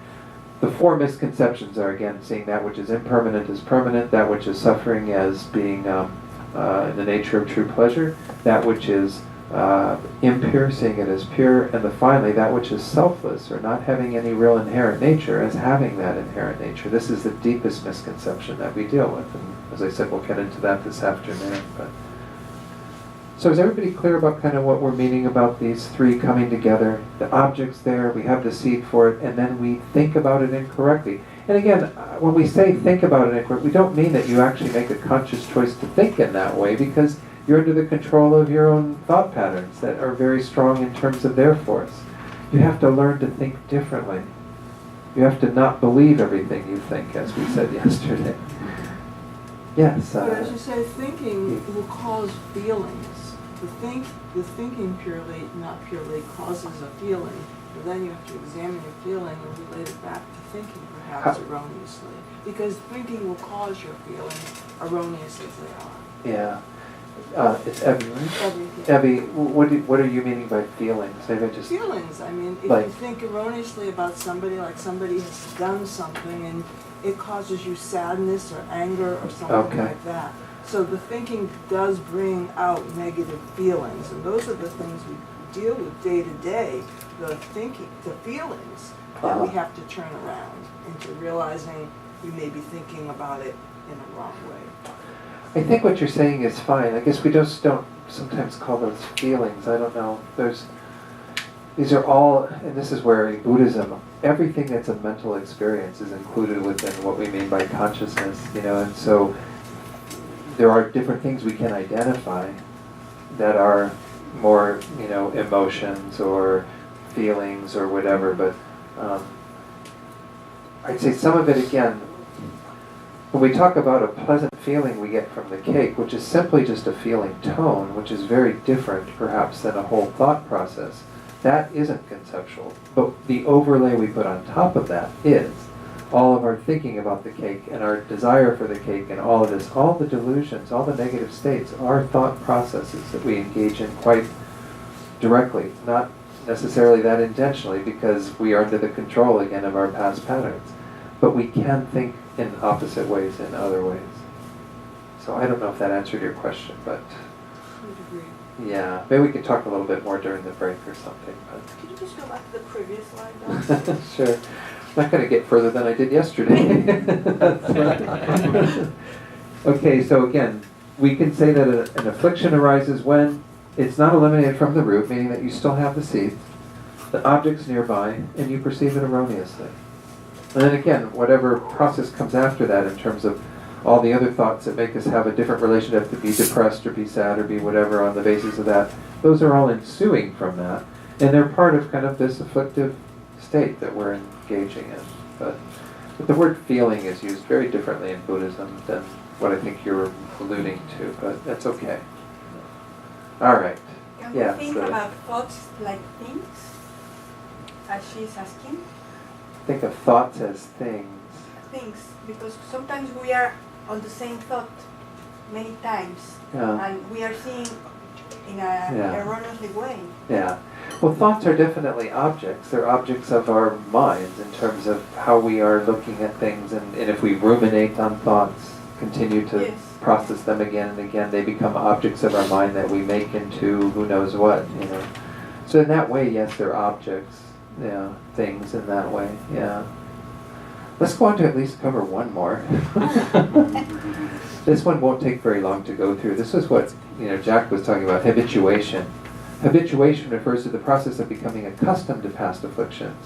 The four misconceptions are, again, seeing that which is impermanent as permanent, that which is suffering as being in the nature of true pleasure, that which is impure, seeing it as pure, and finally that which is selfless, or not having any real inherent nature as having that inherent nature. This is the deepest misconception that we deal with, and as I said, we'll get into that this afternoon. But so is everybody clear about kind of what we're meaning about these three coming together? The object's there, we have the seed for it, and then we think about it incorrectly. And again, when we say think about it incorrectly, we don't mean that you actually make a conscious choice to think in that way, because you're under the control of your own thought patterns that are very strong in terms of their force. You have to learn to think differently. You have to not believe everything you think, as we said yesterday. Yes? But as you say, thinking will cause feelings. The thinking purely, not purely, causes a feeling. But then you have to examine your feeling and relate it back to thinking, perhaps erroneously. Because thinking will cause your feelings, erroneous as they are. Yeah. It's Evie, right? Everything. Evie, what are you meaning by feelings? Maybe I just... Feelings, I mean, if Like- you think erroneously about somebody, like somebody has done something and it causes you sadness or anger or something Okay. like that. So the thinking does bring out negative feelings, and those are the things we deal with day to day, the thinking, the feelings that we Uh-huh. have to turn around into realizing we may be thinking about it in a wrong way. I think what you're saying is fine. I guess we just don't sometimes call those feelings. I don't know. These are all, and this is where in Buddhism, everything that's a mental experience is included within what we mean by consciousness, and so there are different things we can identify that are more, emotions or feelings or whatever, but I'd say some of it, again, when we talk about a pleasant feeling we get from the cake, which is simply just a feeling tone, which is very different perhaps than a whole thought process, that isn't conceptual. But the overlay we put on top of that is all of our thinking about the cake and our desire for the cake and all of this, all the delusions, all the negative states are thought processes that we engage in quite directly, not necessarily that intentionally, because we are under the control again of our past patterns. But we can think in opposite ways in other ways. So I don't know if that answered your question, but To a degree. yeah, maybe we can talk a little bit more during the break or something. Could you just go back to the previous slide, But Don? sure, I'm not going to get further than I did yesterday. That's right. Okay, so again, we can say that an affliction arises when it's not eliminated from the root, meaning that you still have the seed, the object's nearby, and you perceive it erroneously. And then again, whatever process comes after that in terms of all the other thoughts that make us have a different relationship, to be depressed or be sad or be whatever on the basis of that, those are all ensuing from that. And they're part of kind of this afflictive state that we're engaging in. But the word feeling is used very differently in Buddhism than what I think you're alluding to, but that's okay. All right. Can Yeah, we think so- about thoughts like things, as she's asking? Think of thoughts as things. Things, because sometimes we are on the same thought many times, Yeah. and we are seeing in a Yeah. erroneously way. Yeah. Well, thoughts are definitely objects. They're objects of our minds in terms of how we are looking at things, and if we ruminate on thoughts, continue to Yes. process them again and again, they become objects of our mind that we make into who knows what, So in that way, yes, they're objects, things in that way, yeah. Let's go on to at least cover one more. This one won't take very long to go through. This is what, Jack was talking about, habituation. Habituation refers to the process of becoming accustomed to past afflictions.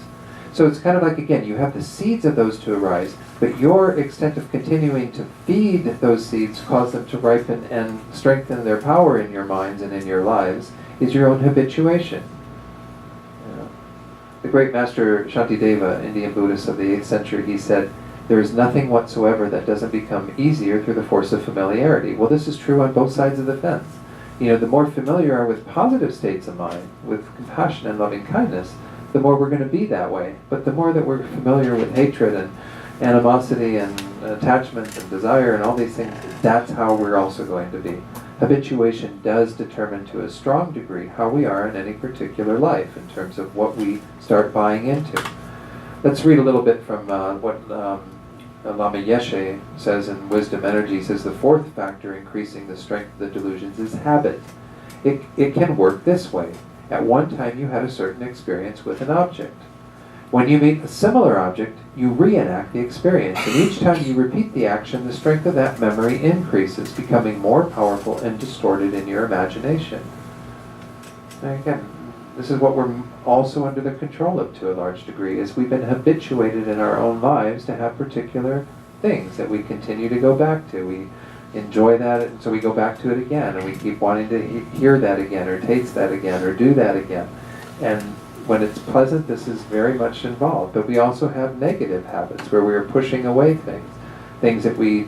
So it's kind of like, again, you have the seeds of those to arise, but your extent of continuing to feed those seeds, cause them to ripen and strengthen their power in your minds and in your lives, is your own habituation. The great master Shantideva, Indian Buddhist of the 8th century, he said, there is nothing whatsoever that doesn't become easier through the force of familiarity. Well, this is true on both sides of the fence. The more familiar you are with positive states of mind, with compassion and loving kindness, the more we're going to be that way. But the more that we're familiar with hatred and animosity and attachment and desire and all these things, that's how we're also going to be. Habituation does determine to a strong degree how we are in any particular life in terms of what we start buying into. Let's read a little bit from what Lama Yeshe says in Wisdom Energy. He says the fourth factor increasing the strength of the delusions is habit. It can work this way. At one time you had a certain experience with an object. When you meet a similar object, you reenact the experience, and each time you repeat the action, the strength of that memory increases, becoming more powerful and distorted in your imagination. And again, this is what we're also under the control of to a large degree, is we've been habituated in our own lives to have particular things that we continue to go back to. We enjoy that, and so we go back to it again, and we keep wanting to hear that again, or taste that again, or do that again. And when it's pleasant, this is very much involved. But we also have negative habits where we are pushing away things that we,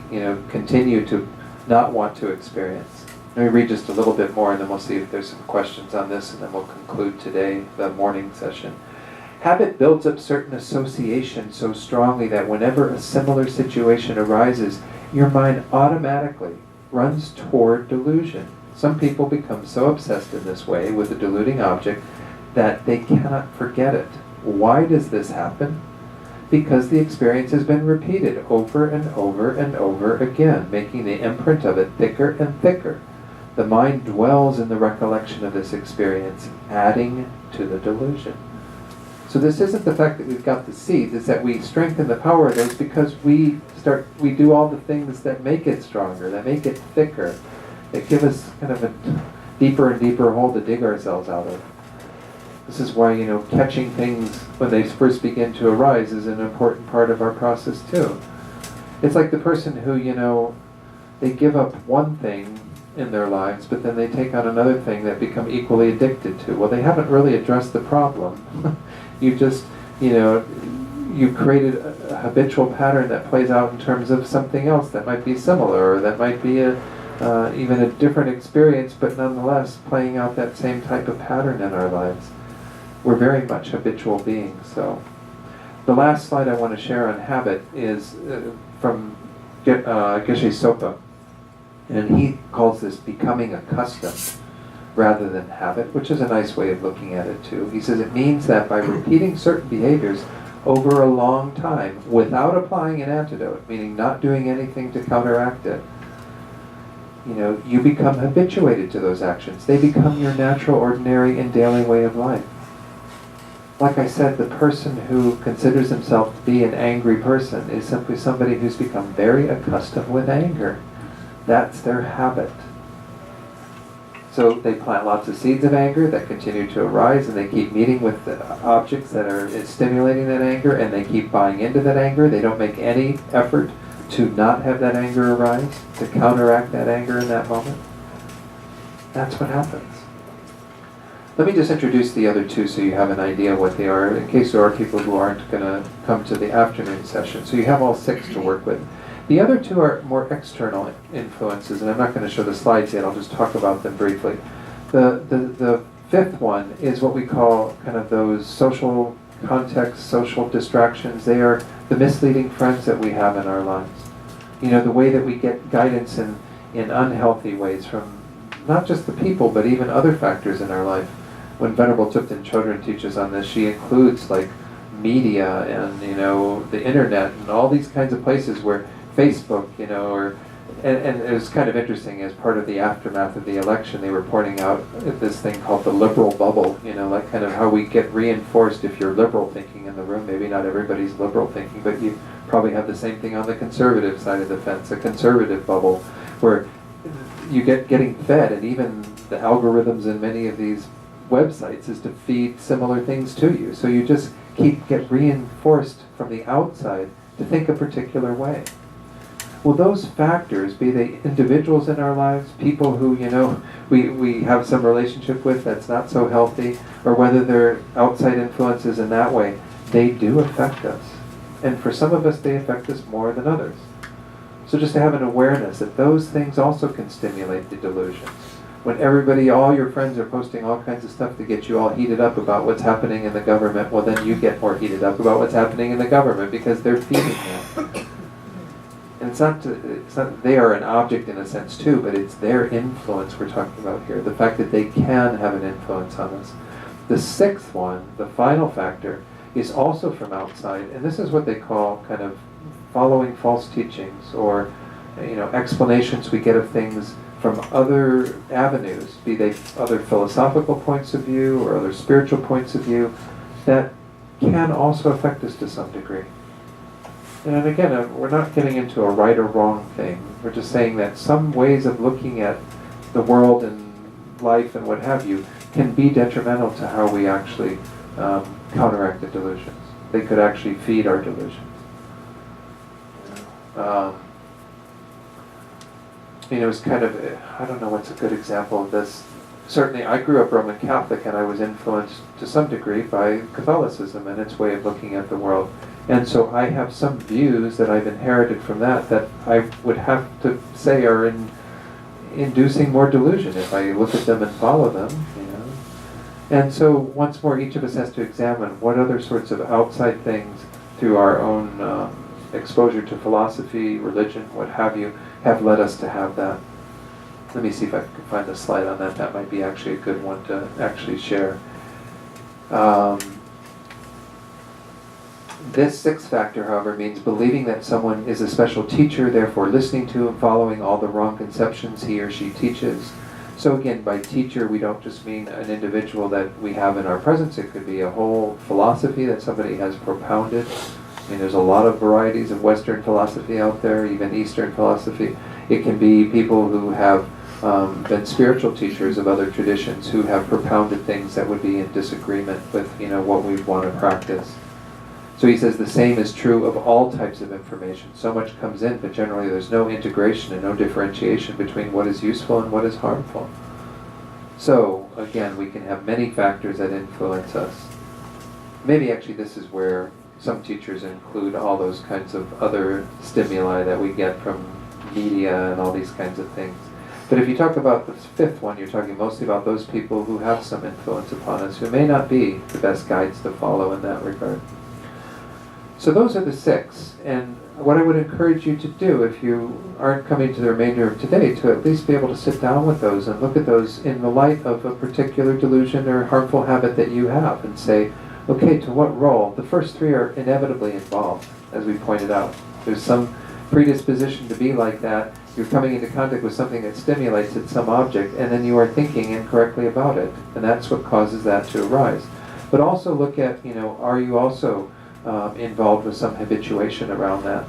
continue to not want to experience. Let me read just a little bit more, and then we'll see if there's some questions on this, and then we'll conclude today, the morning session. Habit builds up certain associations so strongly that whenever a similar situation arises, your mind automatically runs toward delusion. Some people become so obsessed in this way with a deluding object that they cannot forget it. Why does this happen? Because the experience has been repeated over and over and over again, making the imprint of it thicker and thicker. The mind dwells in the recollection of this experience, adding to the delusion. So this isn't the fact that we've got the seeds, it's that we strengthen the power of those because we do all the things that make it stronger, that make it thicker, that give us kind of a deeper and deeper hole to dig ourselves out of. This is why, catching things when they first begin to arise is an important part of our process too. It's like the person who, they give up one thing in their lives, but then they take on another thing that become equally addicted to. Well, they haven't really addressed the problem. You just, you've created a habitual pattern that plays out in terms of something else that might be similar, or that might be even a different experience, but nonetheless playing out that same type of pattern in our lives. We're very much habitual beings. So the last slide I want to share on habit is from Geshe Sopa, and he calls this becoming accustomed rather than habit, which is a nice way of looking at it too. He says it means that by repeating certain behaviors over a long time without applying an antidote, meaning not doing anything to counteract it, you become habituated to those actions. They become your natural, ordinary, and daily way of life. Like I said, the person who considers himself to be an angry person is simply somebody who's become very accustomed with anger. That's their habit. So they plant lots of seeds of anger that continue to arise, and they keep meeting with the objects that are stimulating that anger, and they keep buying into that anger. They don't make any effort to not have that anger arise, to counteract that anger in that moment. That's what happens. Let me just introduce the other two so you have an idea what they are, in case there are people who aren't going to come to the afternoon session. So you have all 6 to work with. The other 2 are more external influences, and I'm not going to show the slides yet, I'll just talk about them briefly. The 5th one is what we call kind of those social context, social distractions. They are the misleading friends that we have in our lives. The way that we get guidance in unhealthy ways from not just the people, but even other factors in our life. When Venerable Thupten Chodron teaches on this, she includes like media and the internet and all these kinds of places where Facebook, and it was kind of interesting as part of the aftermath of the election, they were pointing out this thing called the liberal bubble, like kind of how we get reinforced if you're liberal thinking in the room. Maybe not everybody's liberal thinking, but you probably have the same thing on the conservative side of the fence, a conservative bubble, where you getting fed, and even the algorithms in many of these websites is to feed similar things to you. So you just get reinforced from the outside to think a particular way. Well, those factors, be they individuals in our lives, people who, we have some relationship with that's not so healthy, or whether they're outside influences in that way, they do affect us. And for some of us, they affect us more than others. So just to have an awareness that those things also can stimulate the delusions. When all your friends are posting all kinds of stuff to get you all heated up about what's happening in the government, well then you get more heated up about what's happening in the government because they're feeding you. And it's not they are an object in a sense too, but it's their influence we're talking about here. The fact that they can have an influence on us. The 6th one, the final factor, is also from outside, and this is what they call kind of following false teachings, or explanations we get of things from other avenues, be they other philosophical points of view or other spiritual points of view, that can also affect us to some degree. And again, we're not getting into a right or wrong thing. We're just saying that some ways of looking at the world and life and what have you can be detrimental to how we actually counteract the delusions. They could actually feed our delusions. It's kind of, I don't know what's a good example of this. Certainly, I grew up Roman Catholic, and I was influenced to some degree by Catholicism and its way of looking at the world. And so I have some views that I've inherited from that I would have to say are inducing more delusion if I look at them and follow them. And so once more, each of us has to examine what other sorts of outside things through our own exposure to philosophy, religion, what have you, have led us to have that. Let me see if I can find a slide on that. That might be actually a good one to actually share. This sixth factor, however, means believing that someone is a special teacher, therefore listening to and following all the wrong conceptions he or she teaches. So again, by teacher, we don't just mean an individual that we have in our presence. It could be a whole philosophy that somebody has propounded. There's a lot of varieties of Western philosophy out there, even Eastern philosophy. It can be people who have been spiritual teachers of other traditions who have propounded things that would be in disagreement with what we want to practice. So he says the same is true of all types of information. So much comes in, but generally there's no integration and no differentiation between what is useful and what is harmful. So again, we can have many factors that influence us. Maybe actually this is where some teachers include all those kinds of other stimuli that we get from media and all these kinds of things. But if you talk about the fifth one, you're talking mostly about those people who have some influence upon us, who may not be the best guides to follow in that regard. So those are the six. And what I would encourage you to do, if you aren't coming to the remainder of today, to at least be able to sit down with those and look at those in the light of a particular delusion or harmful habit that you have and say, okay, to what role? The first three are inevitably involved, as we pointed out. There's some predisposition to be like that. You're coming into contact with something that stimulates at some object, and then you are thinking incorrectly about it, and that's what causes that to arise. But also look at, are you also involved with some habituation around that?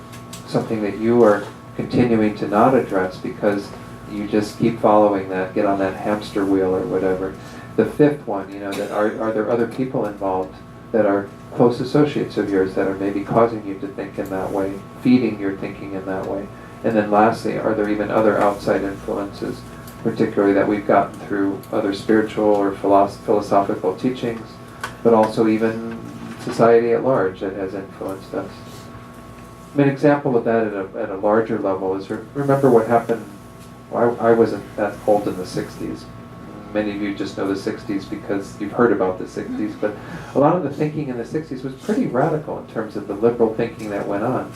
Something that you are continuing to not address because you just keep following that, get on that hamster wheel or whatever. The fifth one, that are there other people involved that are close associates of yours that are maybe causing you to think in that way, feeding your thinking in that way? And then lastly, are there even other outside influences, particularly that we've gotten through other spiritual or philosophical teachings, but also even society at large that has influenced us? An example of that at a larger level is, remember what happened, I wasn't that old in the 60s. Many of you just know the 60s because you've heard about the 60s, but a lot of the thinking in the 60s was pretty radical in terms of the liberal thinking that went on.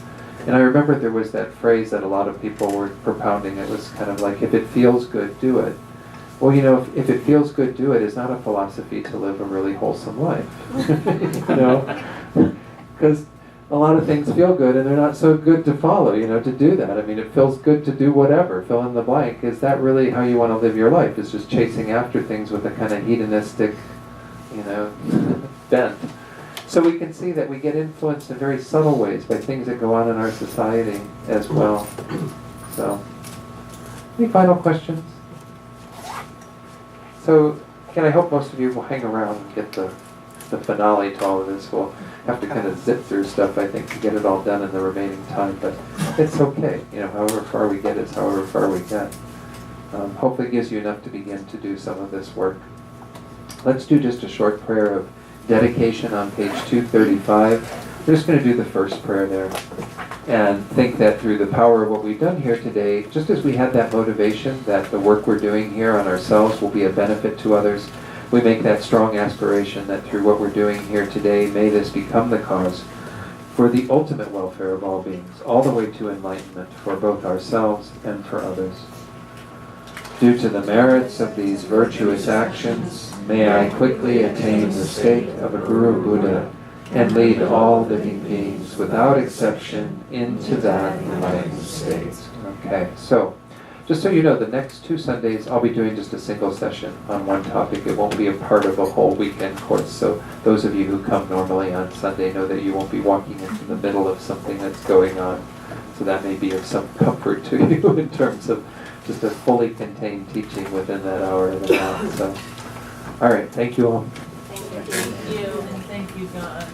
And I remember there was that phrase that a lot of people were propounding. It was kind of like, if it feels good, do it. Well, if it feels good, do it is not a philosophy to live a really wholesome life. Because a lot of things feel good and they're not so good to follow, to do that. I mean, it feels good to do whatever, fill in the blank. Is that really how you want to live your life? Is just chasing after things with a kind of hedonistic, bent. So we can see that we get influenced in very subtle ways by things that go on in our society as well. So, any final questions? So, I hope most of you will hang around and get the finale to all of this. We'll have to kind of zip through stuff, I think, to get it all done in the remaining time, but it's okay. However far we get is however far we get. Hopefully it gives you enough to begin to do some of this work. Let's do just a short prayer of dedication on page 235. We're just going to do the first prayer there and think that through the power of what we've done here today, just as we had that motivation that the work we're doing here on ourselves will be a benefit to others, we make that strong aspiration that through what we're doing here today, may this become the cause for the ultimate welfare of all beings, all the way to enlightenment for both ourselves and for others. Due to the merits of these virtuous actions, may I quickly attain the state of a Guru Buddha and lead all living beings without exception into that enlightened state. Okay, so Just so you know, the next 2 Sundays, I'll be doing just a single session on one topic. It won't be a part of a whole weekend course. So those of you who come normally on Sunday know that you won't be walking into the middle of something that's going on. So that may be of some comfort to you in terms of just a fully contained teaching within that hour and a half. So, all right, thank you all. Thank you. Thank you, and thank you, God.